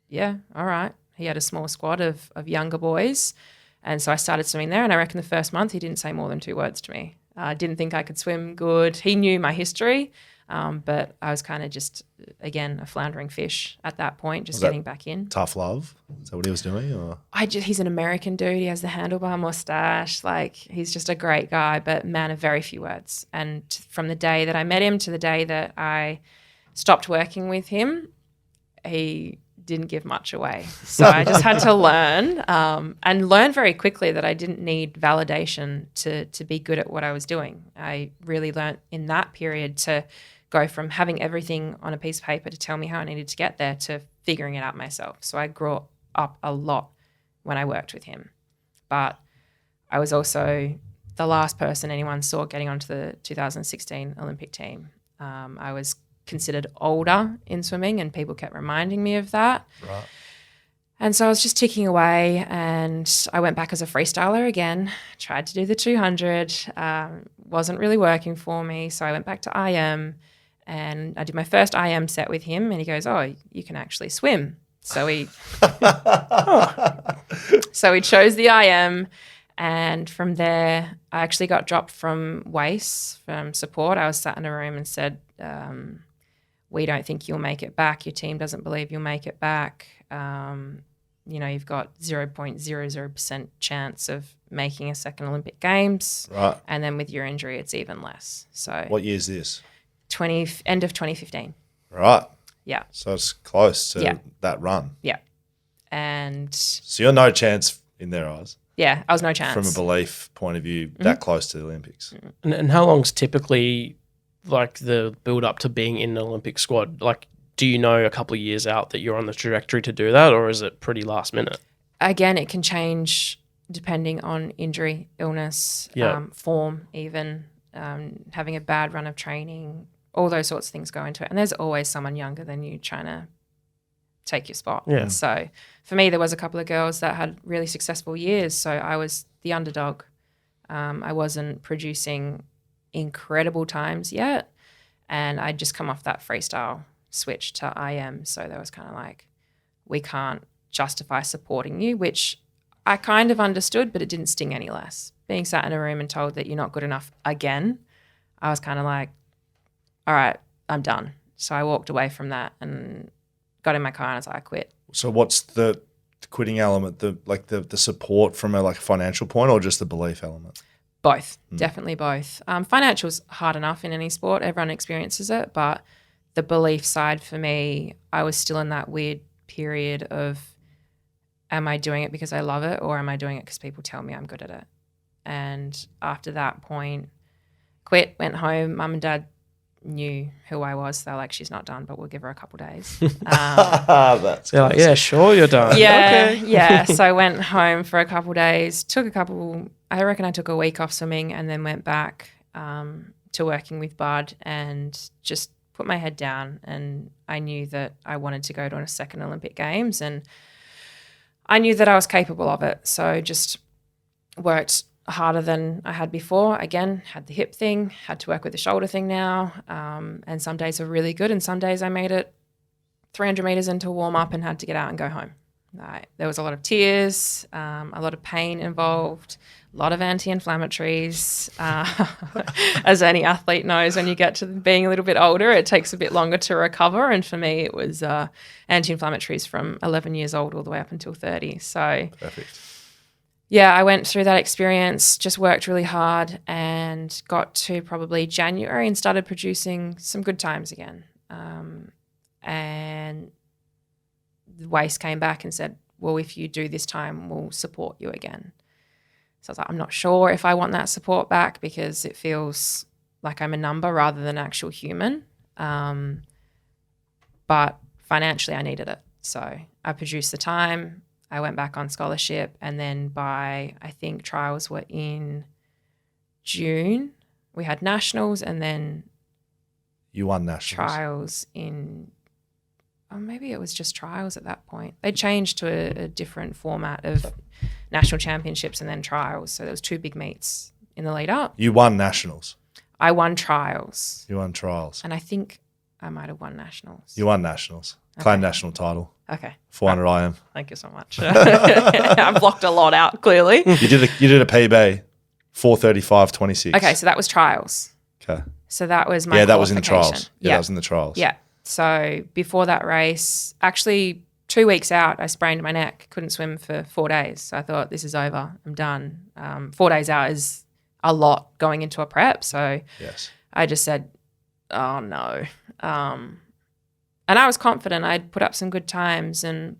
yeah, all right. He had a small squad of younger boys. And so I started swimming there, and I reckon the first month he didn't say more than 2 words to me. I didn't think I could swim good. He knew my history, but I was kind of just, again, a floundering fish at that point, just getting back in.
Tough love? Is that what he was doing? Or?
He's an American dude. He has the handlebar mustache. Like, he's just a great guy, but man of very few words. And from the day that I met him to the day that I stopped working with him, he didn't give much away. So I just had to learn and learn very quickly that I didn't need validation to be good at what I was doing. I really learned in that period to go from having everything on a piece of paper to tell me how I needed to get there to figuring it out myself. So I grew up a lot when I worked with him. But I was also the last person anyone saw getting onto the 2016 Olympic team. I was considered older in swimming, and people kept reminding me of that.
Right.
And so I was just ticking away, and I went back as a freestyler again, tried to do the 200, wasn't really working for me. So I went back to IM, and I did my first IM set with him, and he goes, oh, you can actually swim. So we chose the IM, and from there I actually got dropped from WACE, from support. I was sat in a room and said, we don't think you'll make it back. Your team doesn't believe you'll make it back. You've got 0.00% chance of making a second Olympic Games.
Right.
And then with your injury, it's even less. So
what year is this?
End of 2015.
Right.
Yeah.
So it's close to that run.
Yeah. And
so you're no chance in their eyes.
Yeah, I was no chance.
From a belief point of view, that close to the Olympics.
And how long's typically like the build up to being in an Olympic squad? Like, do you know a couple of years out that you're on the trajectory to do that, or is it pretty last minute?
Again, it can change depending on injury, illness, form, even having a bad run of training. All those sorts of things go into it. And there's always someone younger than you trying to take your spot.
Yeah.
So for me, there was a couple of girls that had really successful years. So I was the underdog. I wasn't producing incredible times yet, and I'd just come off that freestyle switch to IM. So there was kind of like, we can't justify supporting you, which I kind of understood, but it didn't sting any less. Being sat in a room and told that you're not good enough again, I was kind of like, all right, I'm done. So I walked away from that and got in my car and I was like, I quit. So
what's the quitting element? The support from a financial point, or just the belief element?
Both, definitely both. Financial's hard enough in any sport. Everyone experiences it. But the belief side for me, I was still in that weird period of, am I doing it because I love it, or am I doing it because people tell me I'm good at it? And after that point, quit, went home. Mum and Dad knew who I was. They're like, she's not done, but we'll give her a couple days.
That's
They're like, yeah, sure, you're done.
Yeah,
okay.
yeah. So I went home for a couple days, I reckon I took a week off swimming, and then went back to working with Bud and just put my head down. And I knew that I wanted to go to a second Olympic Games, and I knew that I was capable of it. So just worked harder than I had before. Again, had the hip thing, had to work with the shoulder thing now. And some days were really good, and some days I made it 300 meters into warm up and had to get out and go home. There was a lot of tears, a lot of pain involved, lot of anti-inflammatories. As any athlete knows, when you get to being a little bit older, it takes a bit longer to recover. And for me, it was anti-inflammatories from 11 years old all the way up until 30. So
Perfect.
yeah, I went through that experience, just worked really hard and got to probably January and started producing some good times again. And the waist came back and said, well, if you do this time, we'll support you again. So I was like, I'm not sure if I want that support back because it feels like I'm a number rather than an actual human. But financially, I needed it. So I produced the time. I went back on scholarship. And then by, I think, trials were in June. We had nationals and then
You won nationals.
trials in, maybe it was just trials at that point. They changed to a different format of national championships and then trials. So there was 2 big meets in the lead up.
You won nationals.
I won trials.
You won trials.
And I think I might have won nationals.
You won nationals. Claimed national title.
Okay.
400 IM.
Thank you so much. I blocked a lot out, clearly.
You did a PB, 4:35.26.
Okay, so that was trials.
Okay.
So that was my
That was in the
qualification.
trials. Yeah, that was in the trials.
Yeah. So before that race, actually 2 weeks out, I sprained my neck, couldn't swim for 4 days. So I thought, this is over, I'm done. 4 days out is a lot going into a prep. So
Yes.
I just said, oh no. And I was confident. I'd put up some good times and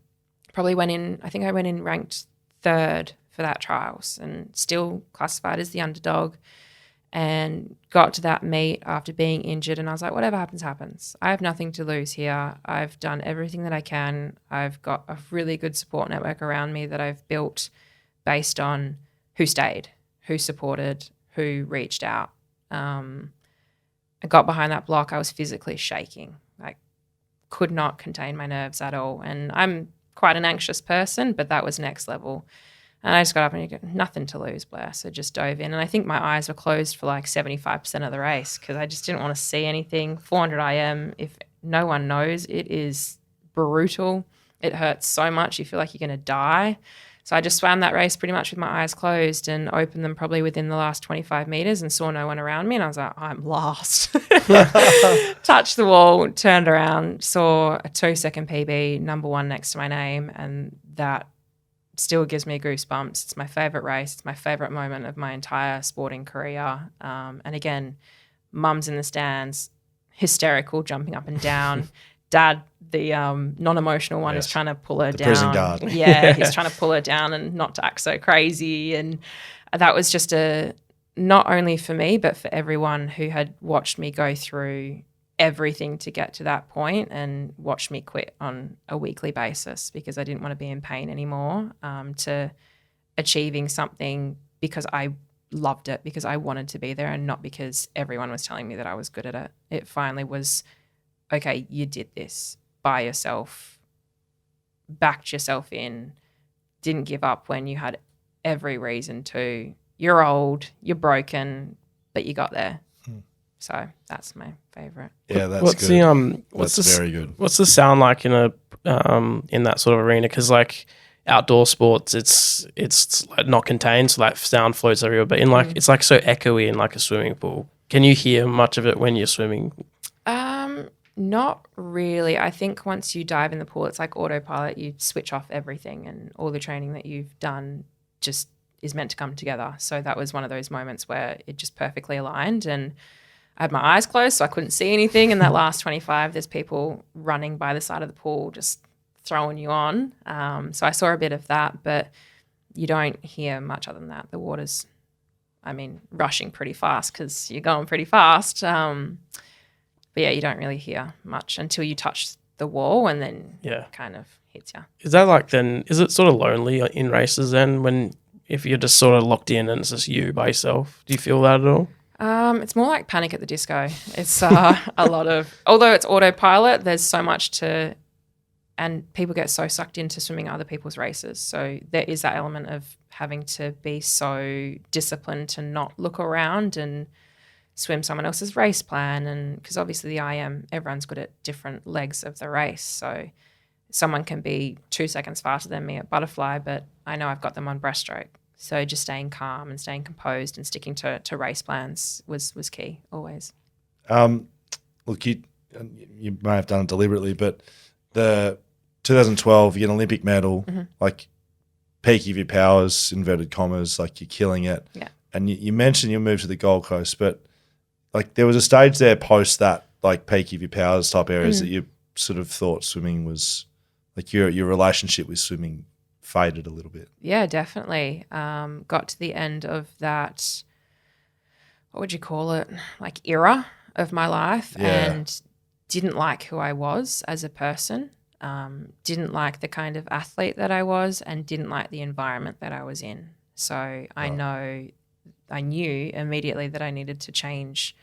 probably went in, I think I went in ranked 3rd for that trials and still classified as the underdog. And got to that meet after being injured and I was like, whatever happens, happens. I have nothing to lose here. I've done everything that I can. I've got a really good support network around me that I've built based on who stayed, who supported, who reached out. I got behind that block. I was physically shaking. Like, could not contain my nerves at all. And I'm quite an anxious person, but that was next level. And I just got up and you got nothing to lose, Blair. So just dove in. And I think my eyes were closed for like 75% of the race because I just didn't want to see anything. 400 IM, if no one knows, it is brutal. It hurts so much. You feel like you're going to die. So I just swam that race pretty much with my eyes closed and opened them probably within the last 25 meters and saw no one around me. And I was like, I'm lost. Touched the wall, turned around, saw a 2-second PB, number 1 next to my name. And that still gives me goosebumps. It's my favorite race. It's my favorite moment of my entire sporting career. And again, mum's in the stands, hysterical, jumping up and down. Dad, the non-emotional one, is trying to pull her down.
Prison guard.
Yeah, he's trying to pull her down and not to act so crazy. And that was just not only for me, but for everyone who had watched me go through everything to get to that point and watched me quit on a weekly basis because I didn't want to be in pain anymore, to achieving something because I loved it, because I wanted to be there and not because everyone was telling me that I was good at it. It finally was, okay, you did this by yourself, backed yourself in, didn't give up when you had every reason to. You're old, you're broken, but you got there. So that's my favorite.
Yeah, that's
what's
good.
That's
very good.
What's the sound like in that sort of arena? Because like outdoor sports, it's like not contained, so like sound floats everywhere. But in like it's like so echoey in like a swimming pool. Can you hear much of it when you're swimming?
Not really. I think once you dive in the pool, it's like autopilot. You switch off everything, and all the training that you've done just is meant to come together. So that was one of those moments where it just perfectly aligned, and I had my eyes closed, so I couldn't see anything. In that last 25, there's people running by the side of the pool, just throwing you on. So I saw a bit of that, but you don't hear much other than that. The water's, rushing pretty fast because you're going pretty fast. But yeah, you don't really hear much until you touch the wall, and then it kind of hits you.
Is that like then? Is it sort of lonely in races then if you're just sort of locked in and it's just you by yourself? Do you feel that at all?
It's more like Panic at the Disco. It's a lot of, although it's autopilot, there's so much and people get so sucked into swimming other people's races. So there is that element of having to be so disciplined to not look around and swim someone else's race plan. And because obviously the IM, everyone's good at different legs of the race. So someone can be 2 seconds faster than me at butterfly, but I know I've got them on breaststroke. So just staying calm and staying composed and sticking to race plans was key always.
Look, you may have done it deliberately, but the 2012, you get an Olympic medal, like peak of your powers, inverted commas, like you're killing it.
Yeah.
And you mentioned you moved to the Gold Coast, but like there was a stage there post that like peak of your powers type areas that you sort of thought swimming was like your relationship with swimming faded a little bit.
Yeah, definitely. Got to the end of that, what would you call it, like era of my life, and didn't like who I was as a person, didn't like the kind of athlete that I was, and didn't like the environment that I was in. So I knew immediately that I needed to change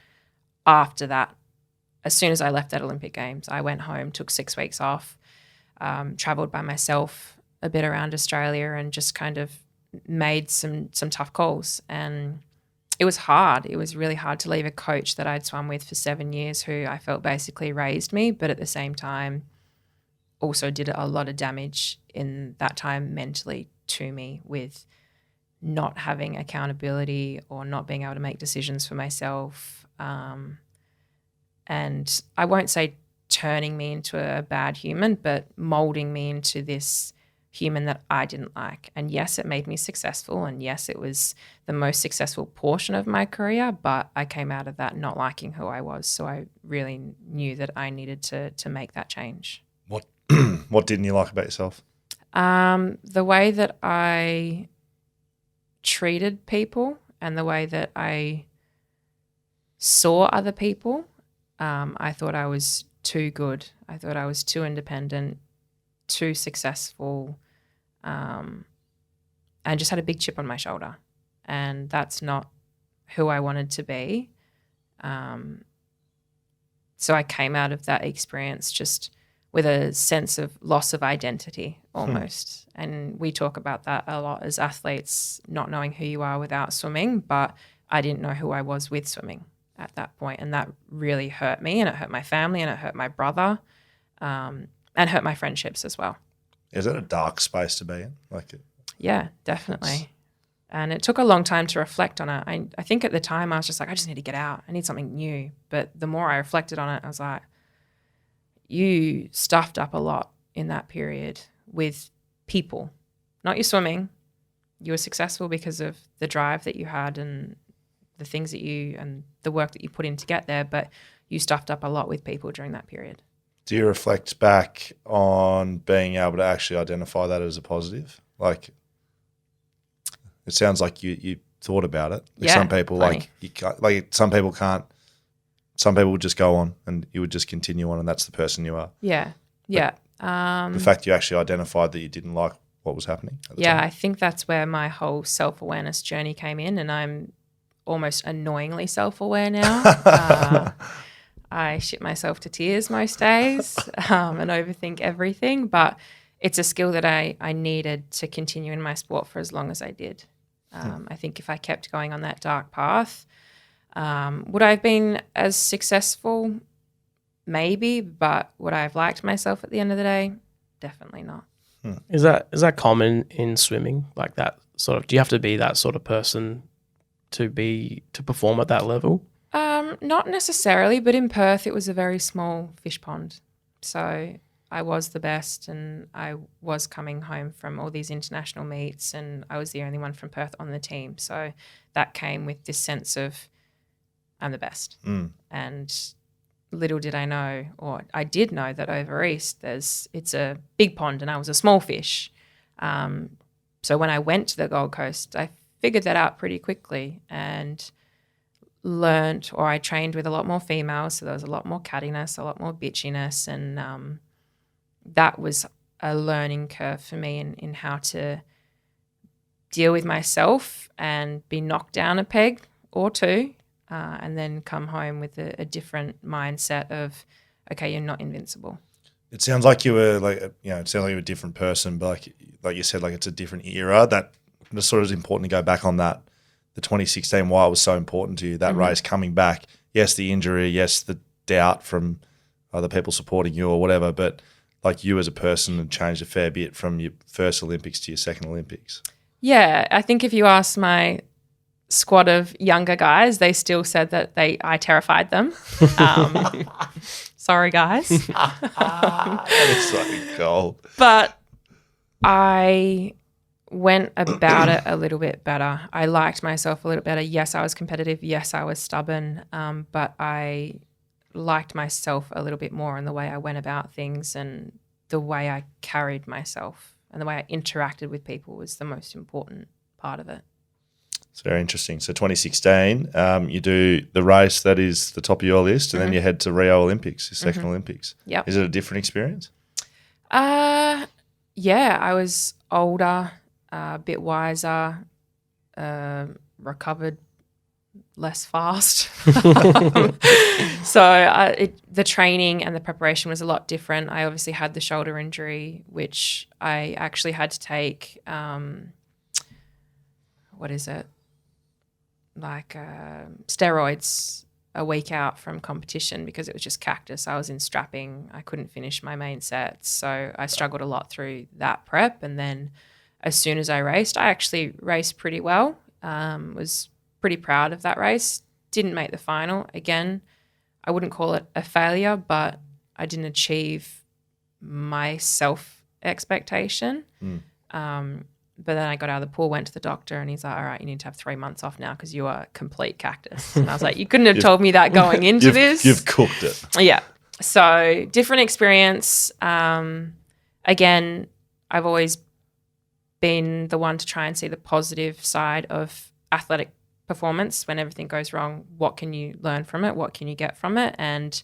after that. As soon as I left that Olympic Games, I went home, took 6 weeks off, travelled by myself a bit around Australia and just kind of made some tough calls. And it was hard. It was really hard to leave a coach that I'd swum with for 7 years who I felt basically raised me, but at the same time also did a lot of damage in that time mentally to me with not having accountability or not being able to make decisions for myself. And I won't say turning me into a bad human, but molding me into this human that I didn't like. And yes, it made me successful. And yes, it was the most successful portion of my career, but I came out of that not liking who I was. So I really knew that I needed to make that change.
What didn't you like about yourself?
The way that I treated people and the way that I saw other people. I thought I was too good. I thought I was too independent, too successful, and just had a big chip on my shoulder. And that's not who I wanted to be. So I came out of that experience just with a sense of loss of identity almost. And we talk about that a lot as athletes, not knowing who you are without swimming, but I didn't know who I was with swimming at that point. And that really hurt me, and it hurt my family, and it hurt my brother, and hurt my friendships as well.
Is that a dark space to be in?
Yeah, definitely. And it took a long time to reflect on it. I think at the time I was just like, I just need to get out. I need something new. But the more I reflected on it, I was like, you stuffed up a lot in that period with people, not your swimming. You were successful because of the drive that you had and the things that and the work that you put in to get there, but you stuffed up a lot with people during that period.
Do you reflect back on being able to actually identify that as a positive? Like, it sounds like you thought about it. Like some people,
plenty.
Some people can't. Some people would just go on, and you would just continue on, and that's the person you are.
Yeah.
The fact you actually identified that you didn't like what was happening. At the time.
I think that's where my whole self-awareness journey came in, and I'm almost annoyingly self-aware now. I shit myself to tears most days and overthink everything, but it's a skill that I needed to continue in my sport for as long as I did. I think if I kept going on that dark path, would I have been as successful? Maybe, but would I have liked myself at the end of the day? Definitely not.
Is that common in swimming? Like that sort of, do you have to be that sort of person to perform at that level?
Not necessarily, but in Perth it was a very small fish pond. So I was the best, and I was coming home from all these international meets, and I was the only one from Perth on the team. So that came with this sense of I'm the best. And little did I know, or I did know, that over east it's a big pond and I was a small fish. So when I went to the Gold Coast, I figured that out pretty quickly and I trained with a lot more females, so there was a lot more cattiness, a lot more bitchiness, and that was a learning curve for me in how to deal with myself and be knocked down a peg or two, and then come home with a different mindset of, okay, you're not invincible.
It sounds like you were it sounds like you were a different person, but like you said, like it's a different era. That just sort of is important to go back on that. The 2016, why it was so important to you, that race coming back. Yes, the injury, yes, the doubt from other people supporting you or whatever, but like you as a person had changed a fair bit from your first Olympics to your second Olympics.
Yeah, I think if you ask my squad of younger guys, they still said that I terrified them. Sorry, guys.
That is so cold.
But I went about it a little bit better. I liked myself a little better. Yes, I was competitive. Yes, I was stubborn. But I liked myself a little bit more in the way I went about things, and the way I carried myself and the way I interacted with people was the most important part of it.
It's very interesting. So 2016, you do the race that is the top of your list, and then you head to Rio Olympics, your second Olympics.
Yep.
Is it a different experience?
Yeah, I was older, a bit wiser, recovered less fast. So the training and the preparation was a lot different. I obviously had the shoulder injury, which I actually had to take, steroids a week out from competition because it was just cactus. I was in strapping. I couldn't finish my main sets. So I struggled a lot through that prep. And then as soon as I raced, I actually raced pretty well. Was pretty proud of that race. Didn't make the final. Again, I wouldn't call it a failure, but I didn't achieve my self-expectation. But then I got out of the pool, went to the doctor, and he's like, all right, you need to have 3 months off now because you are complete cactus. And I was like, you couldn't have told me that going into this.
You've cooked it.
Yeah. So different experience. Again, I've always been the one to try and see the positive side of athletic performance. When everything goes wrong, what can you learn from it? What can you get from it? And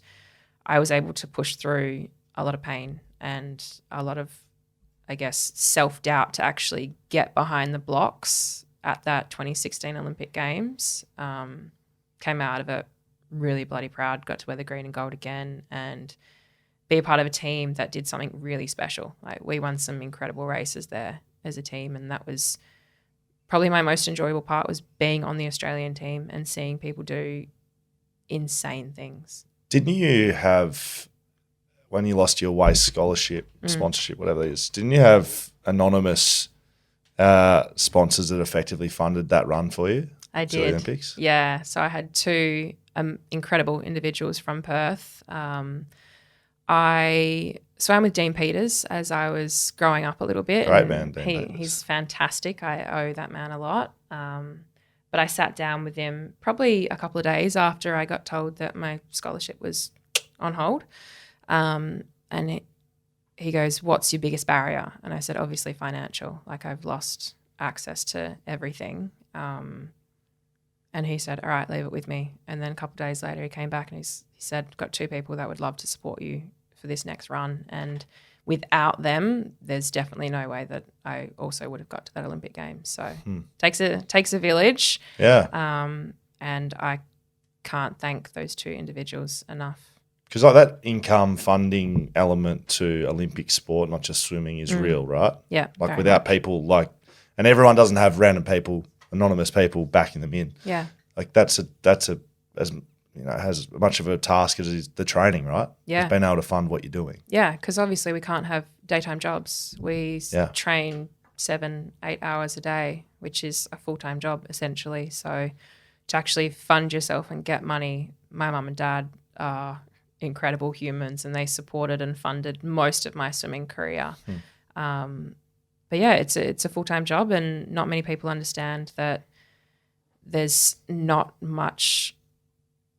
I was able to push through a lot of pain and a lot of, I guess, self-doubt to actually get behind the blocks at that 2016 Olympic Games. Came out of it really bloody proud, got to wear the green and gold again and be a part of a team that did something really special. Like, we won some incredible races there as a team, and that was probably my most enjoyable part, was being on the Australian team and seeing people do insane things.
Didn't you have, when you lost your waist scholarship, sponsorship, whatever it is, didn't you have anonymous sponsors that effectively funded that run for you?
I
to
did.
the Olympics?
Yeah. So I had two incredible individuals from Perth. I swam with Dean Peters as I was growing up a little bit.
Great man, Dean Peters.
He's fantastic. I owe that man a lot. But I sat down with him probably a couple of days after I got told that my scholarship was on hold. And he goes, what's your biggest barrier? And I said, obviously financial. Like, I've lost access to everything. And he said, all right, leave it with me. And then a couple of days later, he came back and he said, got two people that would love to support you for this next run. And without them, there's definitely no way that I also would have got to that Olympic Games. So takes a village.
Yeah.
And I can't thank those two individuals enough.
Because like that income funding element to Olympic sport, not just swimming, is real, right?
Yeah.
Like without people and everyone doesn't have random people, anonymous people backing them in.
Yeah.
Like that's as has much of a task as is the training, right?
Yeah.
It's being able to fund what you're doing.
Yeah, because obviously we can't have daytime jobs. We train 7-8 hours a day, which is a full-time job essentially. So to actually fund yourself and get money, my mum and dad are incredible humans, and they supported and funded most of my swimming career. But yeah, it's a full-time job, and not many people understand that there's not much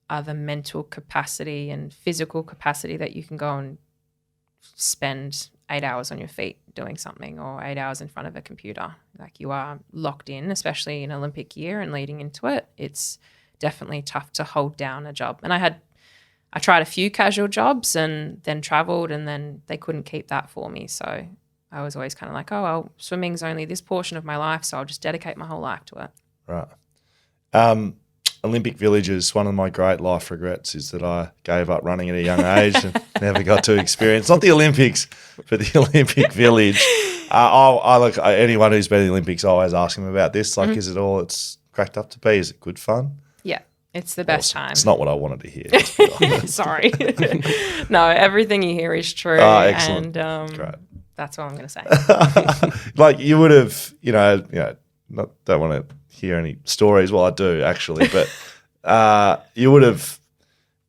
other mental capacity and physical capacity that you can go and spend 8 hours on your feet doing something, or 8 hours in front of a computer. Like, you are locked in, especially in Olympic year and leading into it. It's definitely tough to hold down a job. And I tried a few casual jobs and then traveled, and then they couldn't keep that for me. So I was always kind of like, oh, well, swimming's only this portion of my life, so I'll just dedicate my whole life to it.
Right. Olympic villages, one of my great life regrets is that I gave up running at a young age and never got to experience, not the Olympics, but the Olympic village. Anyone who's been in the Olympics, I always ask them about this. Like, is it all it's cracked up to be? Is it good fun?
Yeah, it's the best time.
It's not what I wanted to hear.
Sorry. No, everything you hear is true.
Excellent.
And
Great.
that's all I'm going to say.
Like, you would have, don't want to hear any stories. Well, I do actually, but you would have,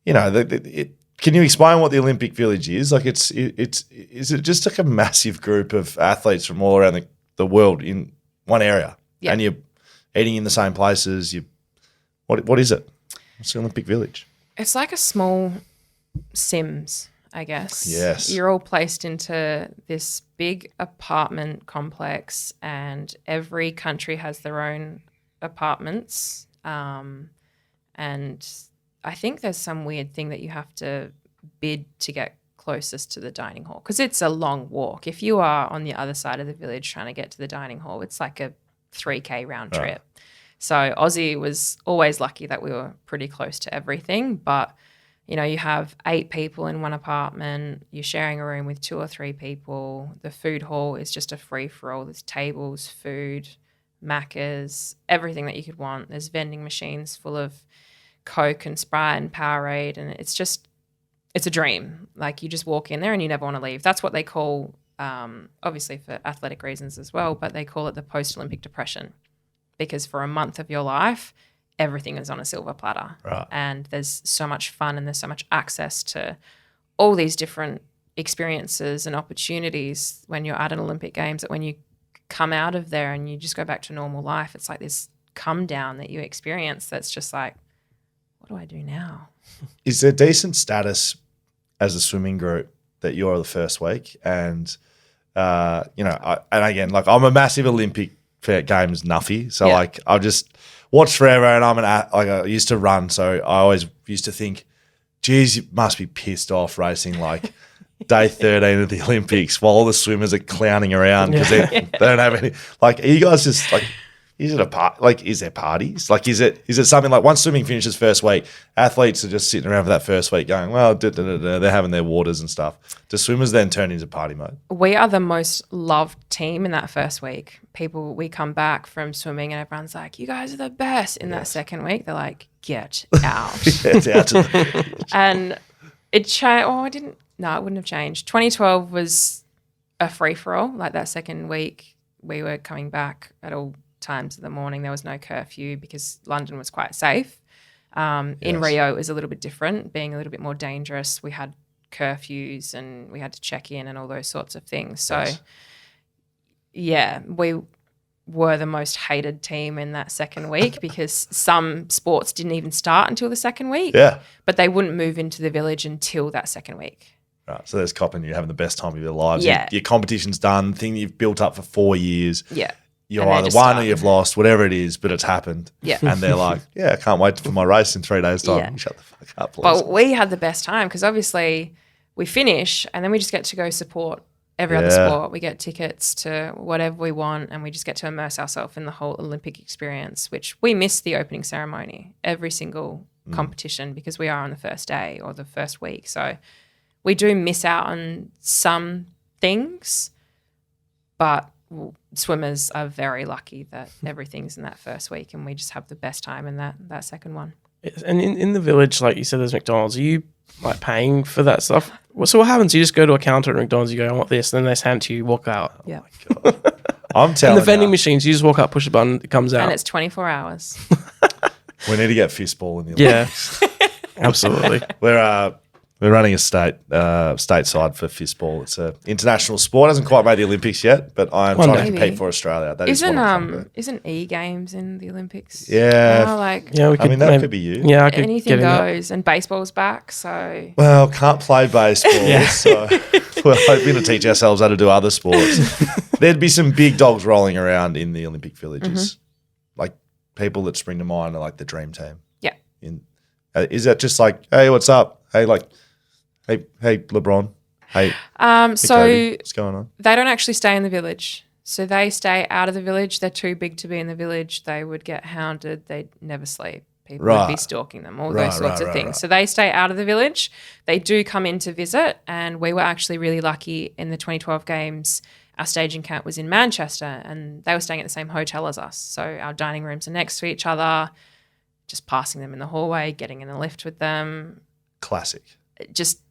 can you explain what the Olympic Village is? Like, is it just like a massive group of athletes from all around the world in one area, and you're eating in the same places? What is it? What's the Olympic Village?
It's like a small Sims, I guess.
Yes.
You're all placed into this big apartment complex, and every country has their own apartments. And I think there's some weird thing that you have to bid to get closest to the dining hall, because it's a long walk. If you are on the other side of the village trying to get to the dining hall, it's like a 3K round trip. So Aussie was always lucky that we were pretty close to everything. But, you have 8 people in one apartment. You're sharing a room with 2 or 3 people. The food hall is just a free-for-all. There's tables, food, Maccas, everything that you could want. There's vending machines full of Coke and Sprite and Powerade. And it's a dream. Like, you just walk in there and you never want to leave. That's what they call, obviously for athletic reasons as well, but they call it the post-Olympic depression. Because for a month of your life, everything is on a silver platter.
Right.
And there's so much fun and there's so much access to all these different experiences and opportunities when you're at an Olympic Games, that when you come out of there and you just go back to normal life, it's like this come down that you experience that's just like, what do I do now?
Is there decent status as a swimming group that you're the first week? And, and again, like, I'm a massive Olympic Games nuffy, so like I've just watched forever, and I used to run, so I always used to think, geez, you must be pissed off racing like day 13 of the Olympics while all the swimmers are clowning around because they don't have any. Like, are you guys just like, is it a part? Like, is there parties? Like, is it something like once swimming finishes first week, athletes are just sitting around for that first week going, well, they're having their waters and stuff. Do swimmers then turn into party mode?
We are the most loved team in that first week. We come back from swimming and everyone's like, you guys are the best. In that second week, they're like, get out.
Get out to the beach.
And it changed. It wouldn't have changed. 2012 was a free-for-all. Like, that second week, we were coming back at all times of the morning. There was no curfew because London was quite safe. In Rio, it was a little bit different, being a little bit more dangerous. We had curfews and we had to check in and all those sorts of things. So, we were the most hated team in that second week because some sports didn't even start until the second week.
Yeah.
But they wouldn't move into the village until that second week.
Right. So there's copping, you're having the best time of your lives.
Yeah.
Your competition's done, thing you've built up for 4 years.
Yeah.
You're either won or you've lost, whatever it is, but it's happened.
Yeah.
And they're like, I can't wait for my race in 3 days' time.
Yeah.
Shut the fuck up, please.
But we had the best time because obviously we finish and then we just get to go support every other sport. We get tickets to whatever we want and we just get to immerse ourselves in the whole Olympic experience, which we miss the opening ceremony every single competition because we are on the first day or the first week. So we do miss out on some things, but swimmers are very lucky that everything's in that first week and we just have the best time in that second one.
And in the village, like you said, there's McDonald's. Are you like paying for that stuff? So what happens? You just go to a counter at McDonald's, you go, I want this, and then they hand it to you, walk out.
Yeah.
Oh my God. I'm telling
And the vending
you,
machines, you just walk up, push a button, it comes out.
And it's 24 hours.
we need to get fistball in the Olympics.
Yeah, absolutely.
We're running a stateside for fistball. It's an international sport. Hasn't quite made the Olympics yet, but I am trying to compete for Australia. That
Isn't e-games in the Olympics?
Yeah.
That
could be you.
Yeah, I could
anything
get in
goes, and baseball's back. So
well, can't play baseball, so we're hoping to teach ourselves how to do other sports. There'd be some big dogs rolling around in the Olympic villages, like people that spring to mind are like the dream team.
Yeah.
Is that just like, hey, what's up? Hey, LeBron. Hey,
so
Kobe. What's going on?
they don't actually stay in the village. So they stay out of the village. They're too big to be in the village. They would get hounded. They'd never sleep. People would be stalking them, all those sorts of things. So they stay out of the village. They do come in to visit, and we were actually really lucky in the 2012 Games. Our staging camp was in Manchester, and they were staying at the same hotel as us. So our dining rooms are next to each other, just passing them in the hallway, getting in the lift with them.
Classic.
Just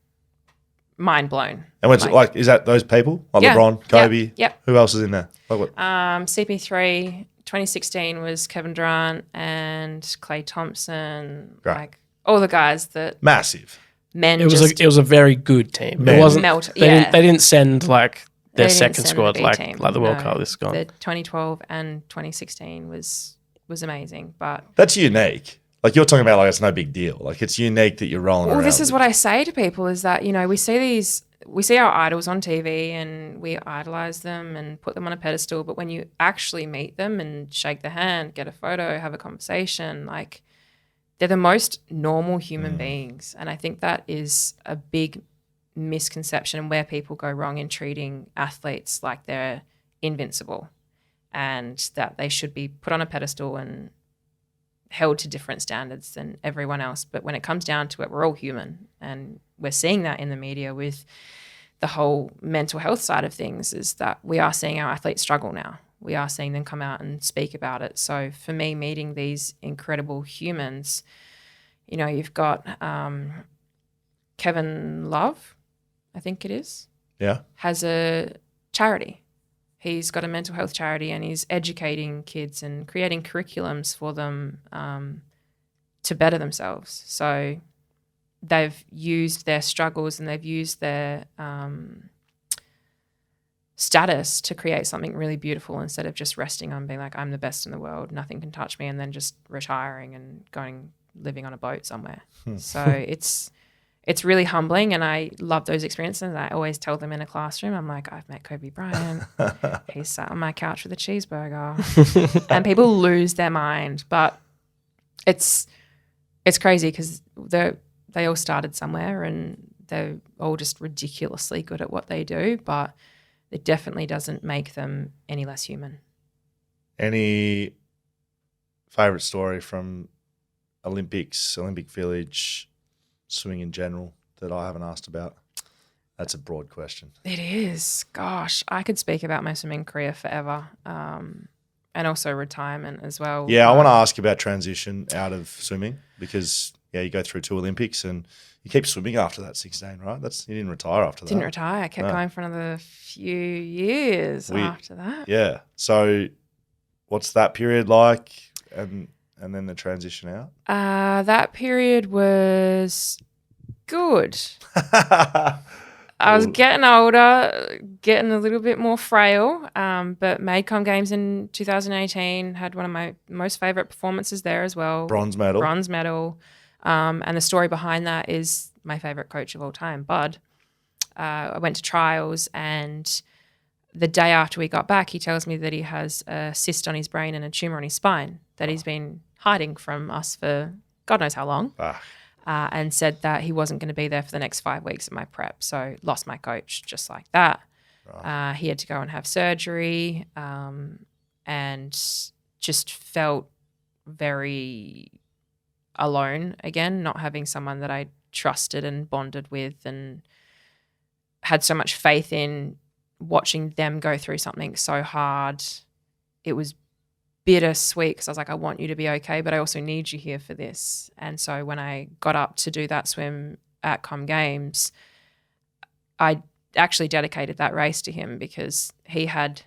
mind blown.
And is that those people? Like LeBron, Kobe?
Yep.
Who else is in there? Like what?
CP3, 2016 was Kevin Durant and Clay Thompson,
Great.
like all the guys that
Massive.
men
It was a very good team.
Man.
It wasn't.
Yeah.
They didn't send like
They
their
didn't
second
send
squad
the B
like
team.
the World
No,
Cup this gone.
The 2012 and 2016 was amazing, but
That's unique. Like you're talking about, like it's no big deal. Like it's unique that you're rolling around.
well, this is
with
what I say to people is that, you know, we see our idols on TV and we idolize them and put them on a pedestal, but when you actually meet them and shake their hand, get a photo, have a conversation, like they're the most normal human beings. And I think that is a big misconception where people go wrong in treating athletes like they're invincible and that they should be put on a pedestal and held to different standards than everyone else. But when it comes down to it, we're all human. And we're seeing that in the media with the whole mental health side of things, is that we are seeing our athletes struggle now. We are seeing them come out and speak about it. So for me, meeting these incredible humans, you know, you've got Kevin Love, I think it is,
Yeah.
has a charity. He's got a mental health charity and he's educating kids and creating curriculums for them to better themselves. So they've used their struggles and they've used their status to create something really beautiful instead of just resting on being like, I'm the best in the world, nothing can touch me, and then just retiring and living on a boat somewhere. So it's really humbling, and I love those experiences. I always tell them in a classroom, I'm like, I've met Kobe Bryant. He sat on my couch with a cheeseburger. And people lose their mind. But it's crazy because they all started somewhere and they're all just ridiculously good at what they do, but it definitely doesn't make them any less human.
Any favourite story from Olympics, Olympic Village, swimming in general that I haven't asked about? That's a broad question.
It is. Gosh, I could speak about my swimming career forever, and also retirement as well.
Yeah, I want to ask you about transition out of swimming because, yeah, you go through 2 Olympics and you keep swimming after that 16, right? You didn't retire after that.
Didn't retire. I kept going for another few years after that.
Yeah. So what's that period like and then the transition out?
That period was good. I was getting older, getting a little bit more frail, but made Com Games in 2018, had one of my most favourite performances there as well.
Bronze medal.
And the story behind that is my favourite coach of all time, Bud. I went to trials, and the day after we got back, he tells me that he has a cyst on his brain and a tumour on his spine that he's been hiding from us for God knows how long. And said that he wasn't going to be there for the next 5 weeks of my prep. So lost my coach just like that. Right. He had to go and have surgery and just felt very alone again, not having someone that I trusted and bonded with and had so much faith in. Watching them go through something so hard, it was bittersweet because I was like, I want you to be okay, but I also need you here for this. And so when I got up to do that swim at Com Games, I actually dedicated that race to him because he had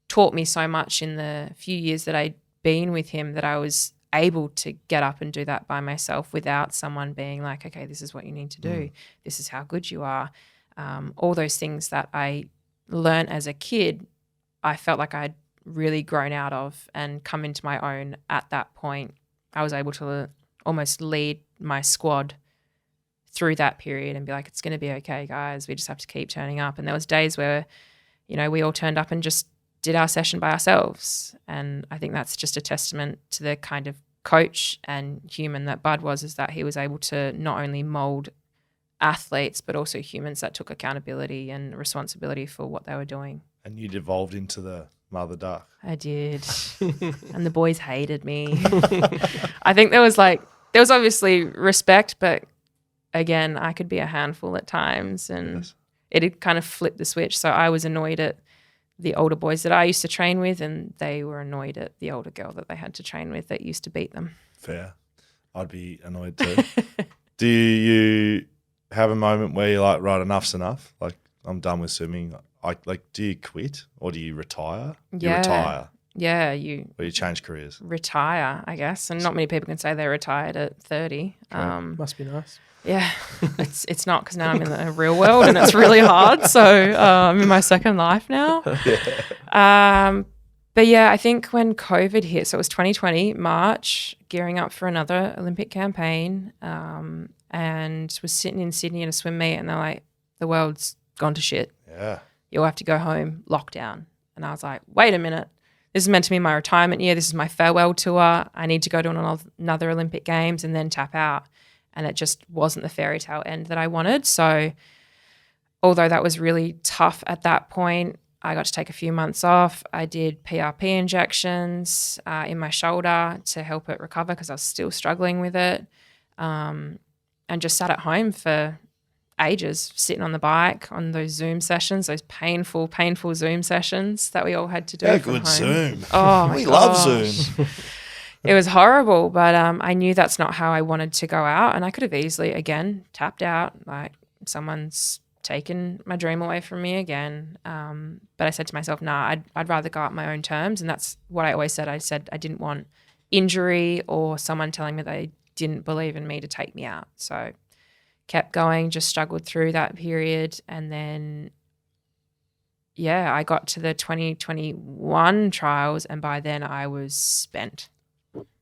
taught me so much in the few years that I'd been with him that I was able to get up and do that by myself without someone being like, okay, this is what you need to do. This is how good you are. All those things that I learned as a kid, I felt like I'd really grown out of and come into my own at that point. I was able to almost lead my squad through that period and be like, it's going to be okay, guys. We just have to keep turning up. And there was days where, you know, we all turned up and just did our session by ourselves. And I think that's just a testament to the kind of coach and human that Bud was, is that he was able to not only mold athletes, but also humans that took accountability and responsibility for what they were doing.
And you devolved into the mother duck.
I did. And the boys hated me. I think there was obviously respect, but again, I could be a handful at times, and it had kind of flipped the switch. So I was annoyed at the older boys that I used to train with, and they were annoyed at the older girl that they had to train with that used to beat them.
Fair. I'd be annoyed too. Do you have a moment where you're like, right, enough's enough? Like, I'm done with swimming. Do you quit or do you retire? You retire.
yeah, you
Or you change careers?
retire, I guess. And not many people can say they retired at 30.
Must be nice.
Yeah, it's not, because now I'm in the real world and it's really hard. So I'm in my second life now. But yeah, I think when COVID hit, so it was 2020, March, gearing up for another Olympic campaign, and was sitting in Sydney in a swim meet, and they're like, the world's gone to shit.
Yeah.
You'll have to go home, lockdown. And I was like, wait a minute. This is meant to be my retirement year. This is my farewell tour. I need to go to another Olympic Games and then tap out. And it just wasn't the fairy tale end that I wanted. So although that was really tough at that point, I got to take a few months off. I did PRP injections in my shoulder to help it recover because I was still struggling with it, and just sat at home for ages, sitting on the bike on those Zoom sessions, those painful Zoom sessions that we all had to do.
How
from
good
home.
Zoom.
Oh, my
We love
gosh.
Zoom.
It was horrible, but I knew that's not how I wanted to go out, and I could have easily, again, tapped out, like someone's taken my dream away from me again. But I said to myself, nah, I'd rather go out my own terms, and that's what I always said. I said I didn't want injury or someone telling me they didn't believe in me to take me out. So kept going, just struggled through that period, and then I got to the 2021 trials, and by then I was spent.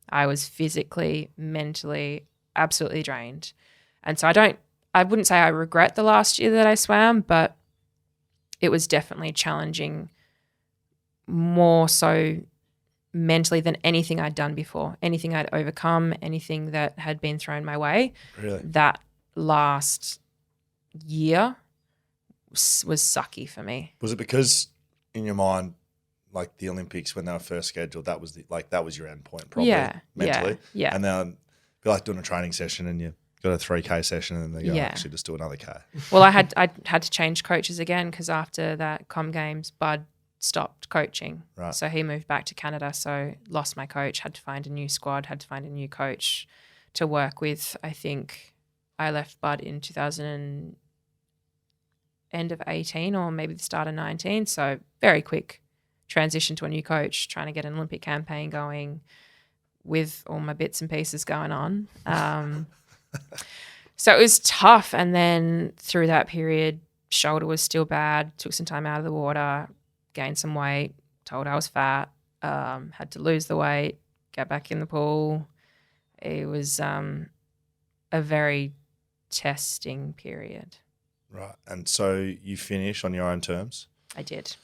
I was physically, mentally, absolutely drained. And so I wouldn't say I regret the last year that I swam, but it was definitely challenging, more so mentally than anything I'd done before, anything I'd overcome, anything that had been thrown my way.
Really?
That last year was sucky for me.
Was it because in your mind, like the Olympics when they were first scheduled, that was that was your end point, probably mentally?
Yeah.
And then it'd be like doing a training session and you got a 3K session and then you go, actually just do another K.
Well, I had to change coaches again because after that Com Games, Bud stopped coaching.
Right.
So he moved back to Canada. So lost my coach, had to find a new squad, had to find a new coach to work with. I think I left Bud in end of 18 or maybe the start of 19. So very quick transition to a new coach, trying to get an Olympic campaign going with all my bits and pieces going on. So it was tough. And then through that period, shoulder was still bad, took some time out of the water, gained some weight, told I was fat, had to lose the weight, get back in the pool. It was a very testing period.
Right. And so you finish on your own terms?
I did.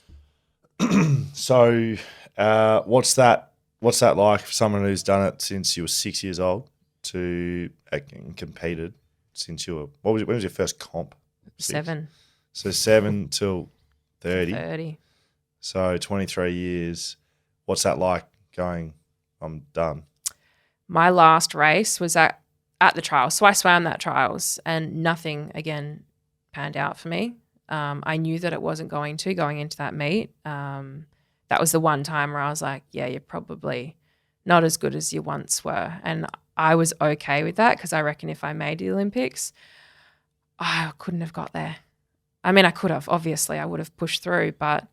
So what's that like for someone who's done it since you were 6 years old to and competed since you were, when was your first comp?
7.
So 7 till 30.
30.
So 23 years. What's that like going, I'm done?
My last race was at the trials. So I swam that trials and nothing, again, panned out for me. I knew that it wasn't going into that meet. That was the one time where I was like, yeah, you're probably not as good as you once were. And I was okay with that because I reckon if I made the Olympics, I couldn't have got there. I mean, I could have, obviously. I would have pushed through, but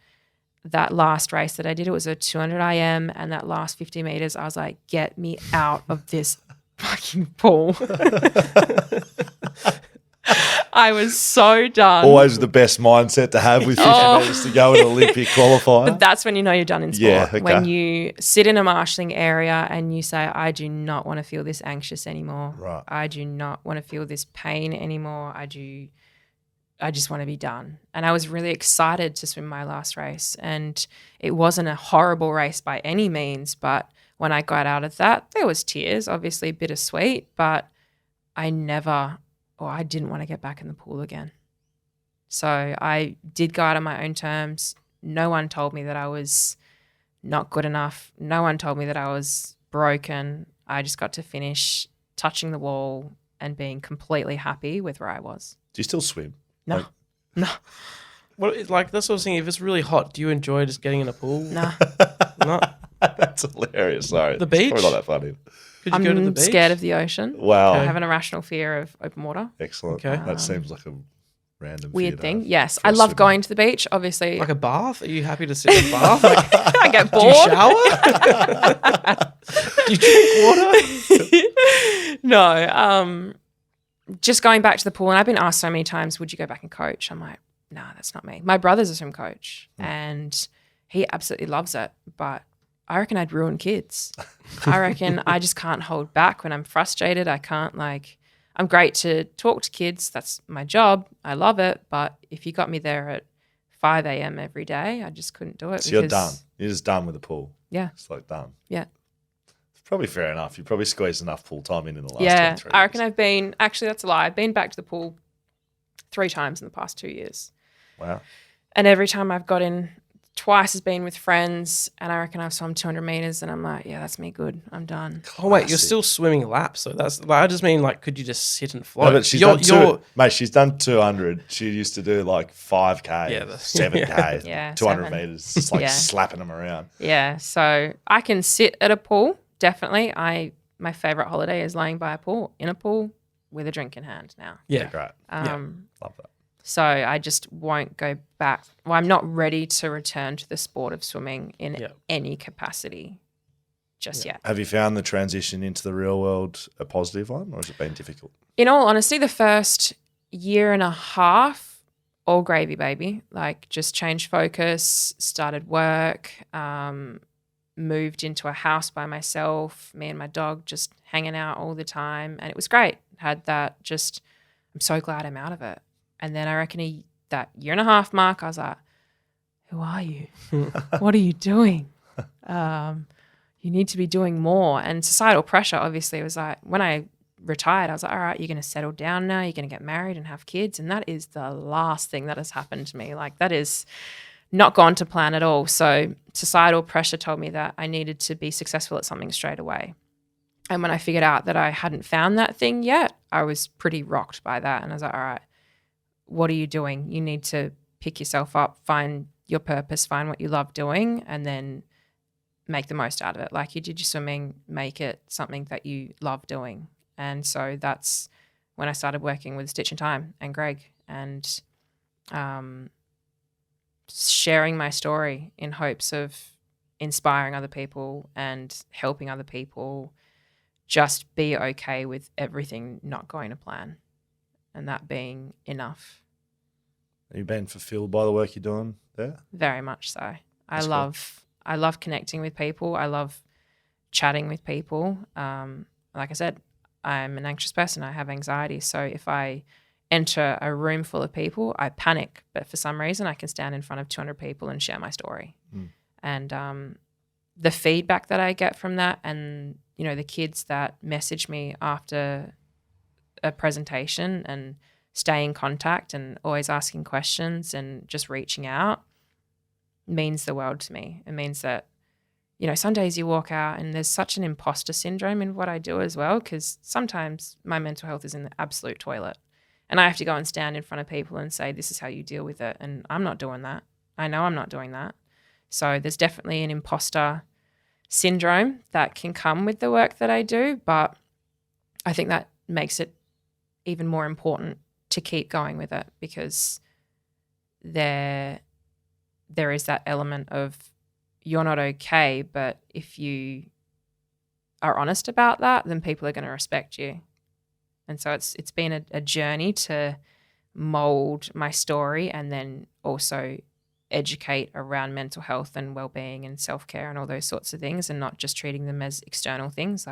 that last race that I did, it was a 200 IM, and that last 50 meters, I was like, get me out of this fucking pool. I was so done.
Always the best mindset to have with 50 metres to go in an Olympic qualifier.
But that's when you know you're done in sport.
Yeah, okay.
When you sit in a marshalling area and you say, I do not want to feel this anxious anymore.
Right.
I do not want to feel this pain anymore. I just want to be done. And I was really excited to swim my last race. And it wasn't a horrible race by any means, but when I got out of that, there was tears, obviously bittersweet, but I didn't want to get back in the pool again. So I did go out on my own terms. No one told me that I was not good enough. No one told me that I was broken. I just got to finish touching the wall and being completely happy with where I was.
Do you still swim?
No. No.
Well, that's what I was thinking. If it's really hot, do you enjoy just getting in a pool?
No.
No.
That's hilarious. Sorry.
The beach?
It's probably not that funny.
Could you go to the
I'm
beach?
scared of the ocean.
Wow.
I have an irrational fear of open water.
Excellent.
Okay.
That seems like a random
weird
theatre
thing. Yes,
for
I love
swimming?
going to the beach. Obviously,
Like a bath? Are you happy to sit in a bath? Like,
I get
do you
bored.
shower? Do you drink water?
No, just going back to the pool, and I've been asked so many times, would you go back and coach? I'm like, no, that's not me. My brother's a swim coach and he absolutely loves it, but I reckon I'd ruin kids. I reckon I just can't hold back when I'm frustrated. I can't I'm great to talk to kids. That's my job. I love it. But if you got me there at 5 a.m. every day, I just couldn't do it.
So you're done. You're just done with the pool.
Yeah.
It's like done.
Yeah.
It's probably fair enough. You probably squeezed enough pool time in the last 23
I reckon
years.
that's a lie. I've been back to the pool 3 times in the past 2 years.
Wow.
And every time I've got in, twice has been with friends, and I reckon I've swum 200 meters, and I'm like, yeah, that's me good. I'm done.
Oh wait, you're
Classic.
still swimming laps, so that's like, I just mean like, could you just sit and float?
No, but she's she's done 200. She used to do like 5K,
Yeah,
7K,
Yeah,
200
7.
meters, just like
Yeah.
slapping them around.
Yeah, so I can sit at a pool, definitely. My favorite holiday is laying by a pool, in a pool, with a drink in hand now.
yeah.
Great. Love that.
So I just won't go back. Well, I'm not ready to return to the sport of swimming in any capacity just yet.
Have you found the transition into the real world a positive one, or has it been difficult?
In all honesty, the first year and a half, all gravy, baby. Like, just changed focus, started work, moved into a house by myself, me and my dog just hanging out all the time. And it was great. Had that I'm so glad I'm out of it. And then I reckon that year and a half mark, I was like, who are you? What are you doing? You need to be doing more. And societal pressure, obviously, was like, when I retired, I was like, all right, you're going to settle down now. You're going to get married and have kids. And that is the last thing that has happened to me. Like, that is not gone to plan at all. So societal pressure told me that I needed to be successful at something straight away. And when I figured out that I hadn't found that thing yet, I was pretty rocked by that. And I was like, all right, what are you doing? You need to pick yourself up, find your purpose, find what you love doing, and then make the most out of it. Like you did your swimming, make it something that you love doing. And so that's when I started working with Stitch in Time and Greg, and sharing my story in hopes of inspiring other people and helping other people just be okay with everything not going to plan, and that being enough.
Have you been fulfilled by the work you're doing there?
Very much so.
That's
I love connecting with people. I love chatting with people. Like I said, I'm an anxious person. I have anxiety. So if I enter a room full of people, I panic. But for some reason, I can stand in front of 200 people and share my story. And the feedback that I get from that, and the kids that message me after a presentation and stay in contact and always asking questions and just reaching out, means the world to me. It means that, some days you walk out and there's such an imposter syndrome in what I do as well, because sometimes my mental health is in the absolute toilet and I have to go and stand in front of people and say, this is how you deal with it. And I'm not doing that. I know I'm not doing that. So there's definitely an imposter syndrome that can come with the work that I do, but I think that makes it even more important to keep going with it, because there is that element of you're not okay, but if you are honest about that, then people are going to respect you. And so it's been a journey to mold my story and then also educate around mental health and well-being and self-care and all those sorts of things, and not just treating them as external things.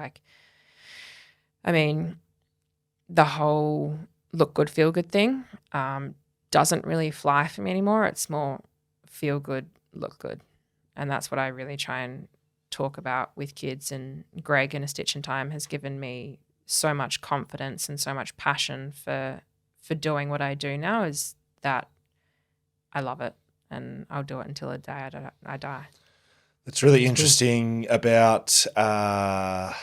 The whole look good, feel good thing doesn't really fly for me anymore. It's more feel good, look good. And that's what I really try and talk about with kids. And Greg and A Stitch in Time has given me so much confidence and so much passion for doing what I do now, is that I love it and I'll do it until the day I die.
It's really interesting about the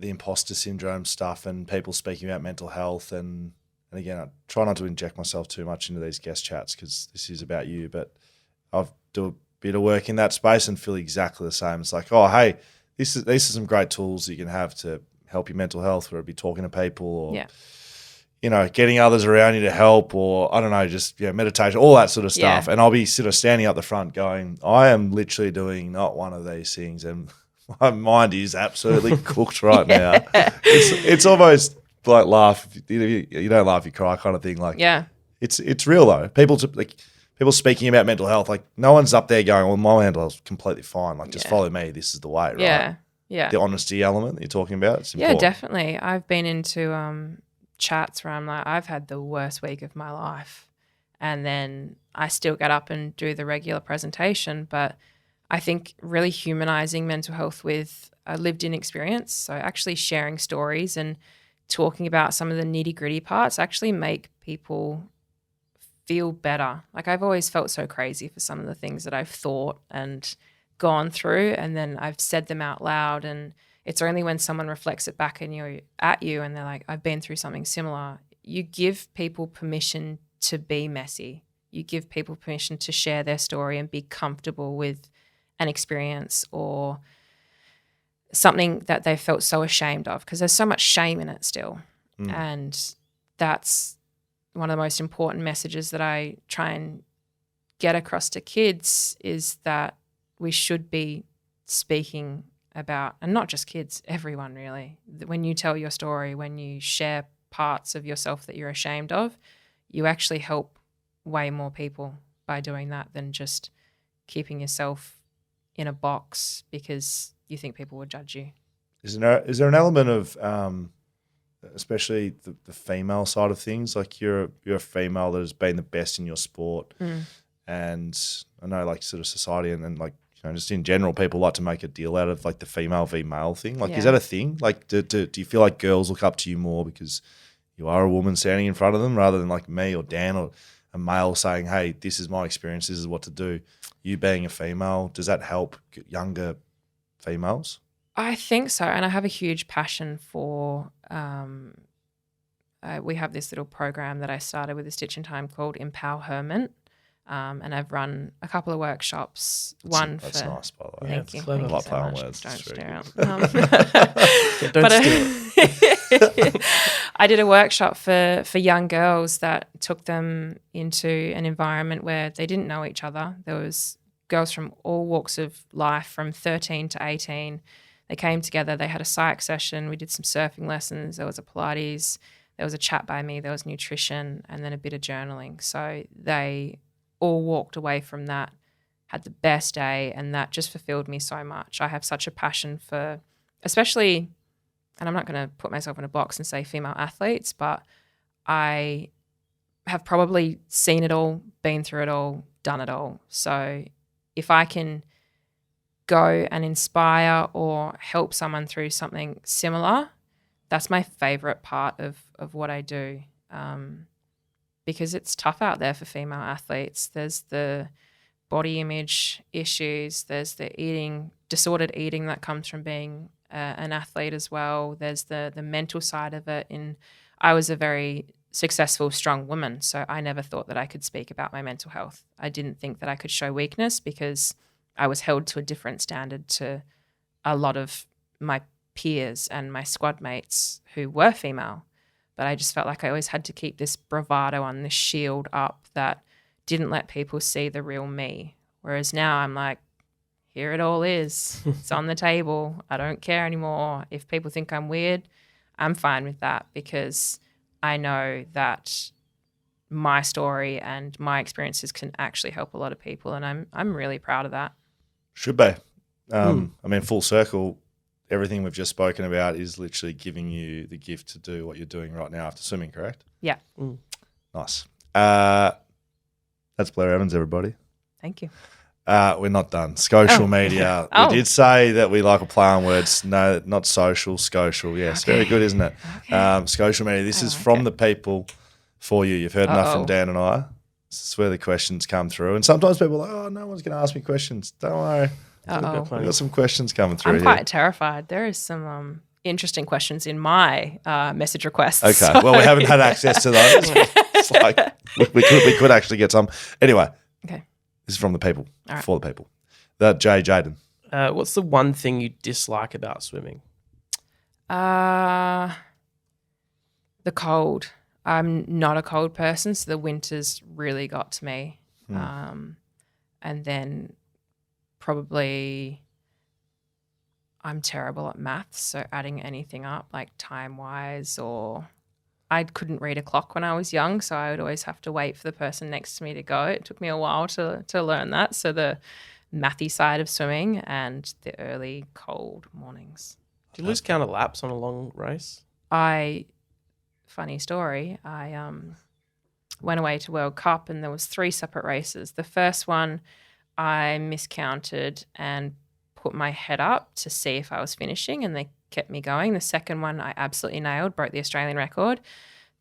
imposter syndrome stuff and people speaking about mental health. And again, I try not to inject myself too much into these guest chats because this is about you, but I've do a bit of work in that space and feel exactly the same. It's like, oh, hey, these are some great tools that you can have to help your mental health, whether it be talking to people or, getting others around you to help, or I don't know, just meditation, all that sort of stuff.
Yeah.
And I'll be sort of standing up the front going, I am literally doing not one of these things, and my mind is absolutely cooked right now. It's almost like laugh. You don't laugh, you cry kind of thing. Like,
Yeah.
it's real though. People speaking about mental health, like no one's up there going, well, my mental health's completely fine. Like, just follow me. This is the way, right?
Yeah. Yeah.
The honesty element that you're talking about. It's
Yeah,
important.
definitely. I've been into chats where I'm like, I've had the worst week of my life, and then I still get up and do the regular presentation. But I think really humanizing mental health with a lived-in experience, so actually sharing stories and talking about some of the nitty-gritty parts actually make people feel better. Like, I've always felt so crazy for some of the things that I've thought and gone through, and then I've said them out loud, and it's only when someone reflects it back at you and they're like, I've been through something similar, you give people permission to be messy. You give people permission to share their story and be comfortable with an experience or something that they felt so ashamed of, because there's so much shame in it still. And that's one of the most important messages that I try and get across to kids, is that we should be speaking about, and not just kids, everyone really. When you tell your story, when you share parts of yourself that you're ashamed of, you actually help way more people by doing that than just keeping yourself in a box because you think people would judge you.
Is there an element of, especially the female side of things, like you're a female that has been the best in your sport, and I know like sort of society and like, just in general, people like to make a deal out of like the female v male thing. Like, is that a thing? Like, do you feel like girls look up to you more because you are a woman standing in front of them, rather than like me or Dan or a male saying, hey, this is my experience, this is what to do? You being a female, does that help younger females?
I think so. And I have a huge passion for, we have this little program that I started with a Stitch in Time called Empowerment. And I've run a couple of workshops.
That's nice, by the way.
Thank you.
clever.
Thank you
Like
so
playing
much.
words.
Don't
It's very
stare out.
Don't steal it.
I did a workshop for young girls that took them into an environment where they didn't know each other. There was girls from all walks of life, from 13 to 18. They came together. They had a psych session. We did some surfing lessons. There was a Pilates. There was a chat by me. There was nutrition, and then a bit of journaling. So they all walked away from that, had the best day, and that just fulfilled me so much. I have such a passion for, especially, and I'm not going to put myself in a box and say female athletes, but I have probably seen it all, been through it all, done it all. So if I can go and inspire or help someone through something similar, that's my favorite part of what I do. Because it's tough out there for female athletes. There's the body image issues. There's the disordered eating that comes from being an athlete as well. There's the mental side of it. I was a very successful, strong woman, so I never thought that I could speak about my mental health. I didn't think that I could show weakness because I was held to a different standard to a lot of my peers and my squad mates who were female. But I just felt like I always had to keep this bravado on, this shield up that didn't let people see the real me. Whereas now I'm like, here it all is. It's on the table. I don't care anymore. If people think I'm weird, I'm fine with that, because I know that my story and my experiences can actually help a lot of people, and I'm really proud of that.
Should be. I mean, full circle, everything we've just spoken about is literally giving you the gift to do what you're doing right now after swimming, correct?
Yeah.
Nice. That's Blair Evans, everybody.
Thank you.
We're not done. Social media.
Oh.
We did say that we like a play on words. No, not social, social. Yes, very good, isn't it?
Okay.
Social media. This is
like
from
it.
the people for you. You've heard enough from Dan and I. This is where the questions come through. And sometimes people are like, oh, no one's going to ask me questions. Don't worry.
Uh-oh.
We've got some questions coming through
I'm
here.
quite terrified. There is some interesting questions in my message requests.
Okay.
So.
Well, we haven't had access to those. It's like we could actually get some. Anyway.
Okay.
This is from the people,
All right.
for the people. Jaden.
What's the one thing you dislike about swimming?
The cold. I'm not a cold person, so the winters really got to me. And then probably I'm terrible at maths, so adding anything up like time-wise, or I couldn't read a clock when I was young, so I would always have to wait for the person next to me to go. It took me a while to learn that. So the mathy side of swimming and the early cold mornings.
Do you lose count of laps on a long race?
Funny story, I went away to World Cup and there was 3 separate races. The first one I miscounted and put my head up to see if I was finishing, and they kept me going. The second one I absolutely nailed, broke the Australian record.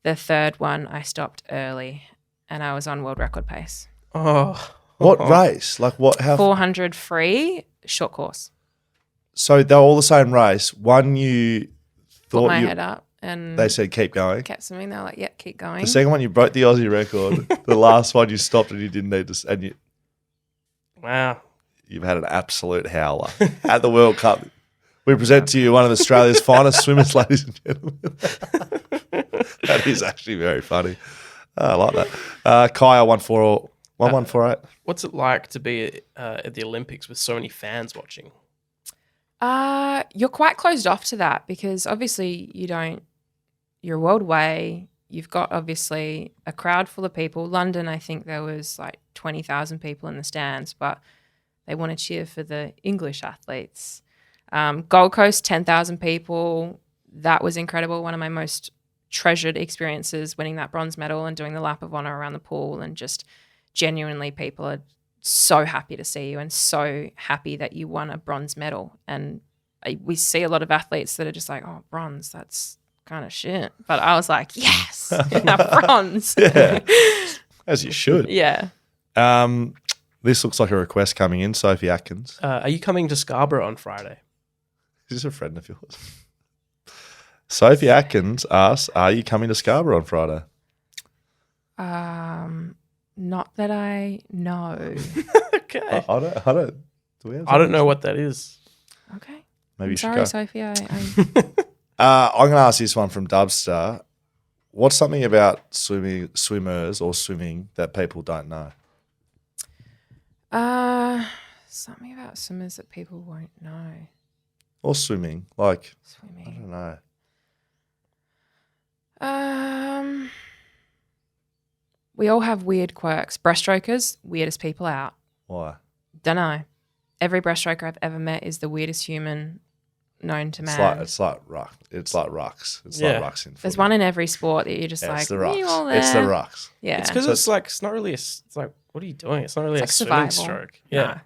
The third one I stopped early and I was on world record pace.
Oh.
What race? Like what? How?
400 free, short course.
So they're all the same race. One you
Put
thought
my head up and
they said keep going.
kept swimming. They were like, yep, keep going.
The second one you broke the Aussie record. The last one you stopped and you didn't need to. And
Wow.
you've had an absolute howler at the World Cup. We present to you one of Australia's finest swimmers, ladies and gentlemen. That is actually very funny. I like that. Kaya 1148.
What's it like to be at the Olympics with so many fans watching?
You're quite closed off to that because obviously you're world away. You've got obviously a crowd full of people. London, I think there was like 20,000 people in the stands, but they want to cheer for the English athletes. Gold Coast, 10,000 people. That was incredible. One of my most treasured experiences, winning that bronze medal and doing the lap of honor around the pool, and just genuinely people are so happy to see you and so happy that you won a bronze medal. And we see a lot of athletes that are just like, oh, bronze, that's kind of shit. But I was like, yes, bronze.
Yeah, as you should.
Yeah.
This looks like a request coming in, Sophie Atkins.
Are you coming to Scarborough on Friday?
Is this a friend of yours? Sophie Atkins asks, are you coming to Scarborough on Friday?
Not that I know.
Okay.
I don't. Do we have
I don't know what that is.
Okay.
Maybe you should
Sorry,
go.
Sophie.
I'm going to ask this one from Dubstar. What's something about swimmers or swimming that people don't know?
Something about swimmers that people won't know.
Or swimming, like
Swimming.
I don't know.
We all have weird quirks. Breaststrokers, weirdest people out.
Why?
Don't know. Every breaststroker I've ever met is the weirdest human known to man.
It's like rucks. It's like rucks in footy.
There's one in every sport that you're just like,
it's the
"Are
rucks.
you all there?"
It's the rucks.
Yeah.
It's because
So
it's not really it's like, what are you doing? It's not really
It's
a
like
swimming
survival.
stroke. Yeah.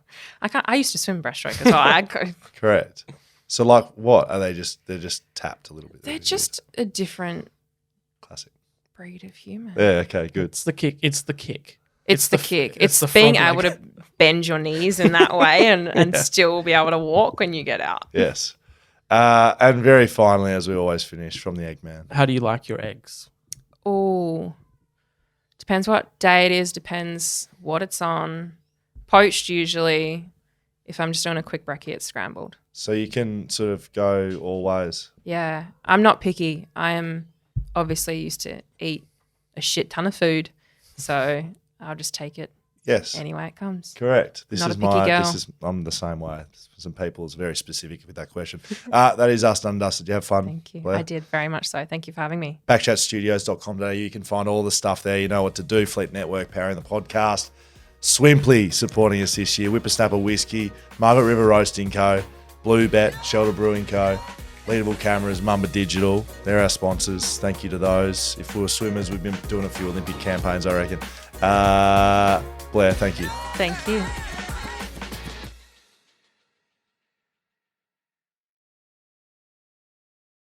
No. I used to swim breaststroke as well.
Correct. So like what? Are they they're just tapped a little bit?
They're just a different
classic.
breed of human.
Yeah, okay, good.
It's the kick. It's the kick.
It's the
the f-
kick.
it's
It's
the
being
front
able
leg.
to bend your knees in that way and still be able to walk when you get out.
Yes. And very finally, as we always finish, from the Eggman.
How do you like your eggs?
Oh, depends what day it is. Depends what it's on. Poached usually. If I'm just doing a quick brekkie, it's scrambled.
So you can sort of go all ways.
Yeah, I'm not picky. I am obviously used to eat a shit ton of food, so I'll just take it
Yes.
any way it comes.
Correct.
Not a picky girl.
I'm the same way. Some people is very specific with that question. That is us done and dusted. Did you have fun?
Thank you.
Blair?
I did very much so. Thank you for having me.
BackChatStudios.com.au. You can find all the stuff there. You know what to do. Fleet Network powering the podcast. Swimply supporting us this year. Whippersnapper Whiskey, Margaret River Roasting Co., Blue Bet, Shelter Brewing Co., Leadable Cameras, Mumba Digital. They're our sponsors. Thank you to those. If we were swimmers, we've been doing a few Olympic campaigns, I reckon. Blair, thank you.
Thank you.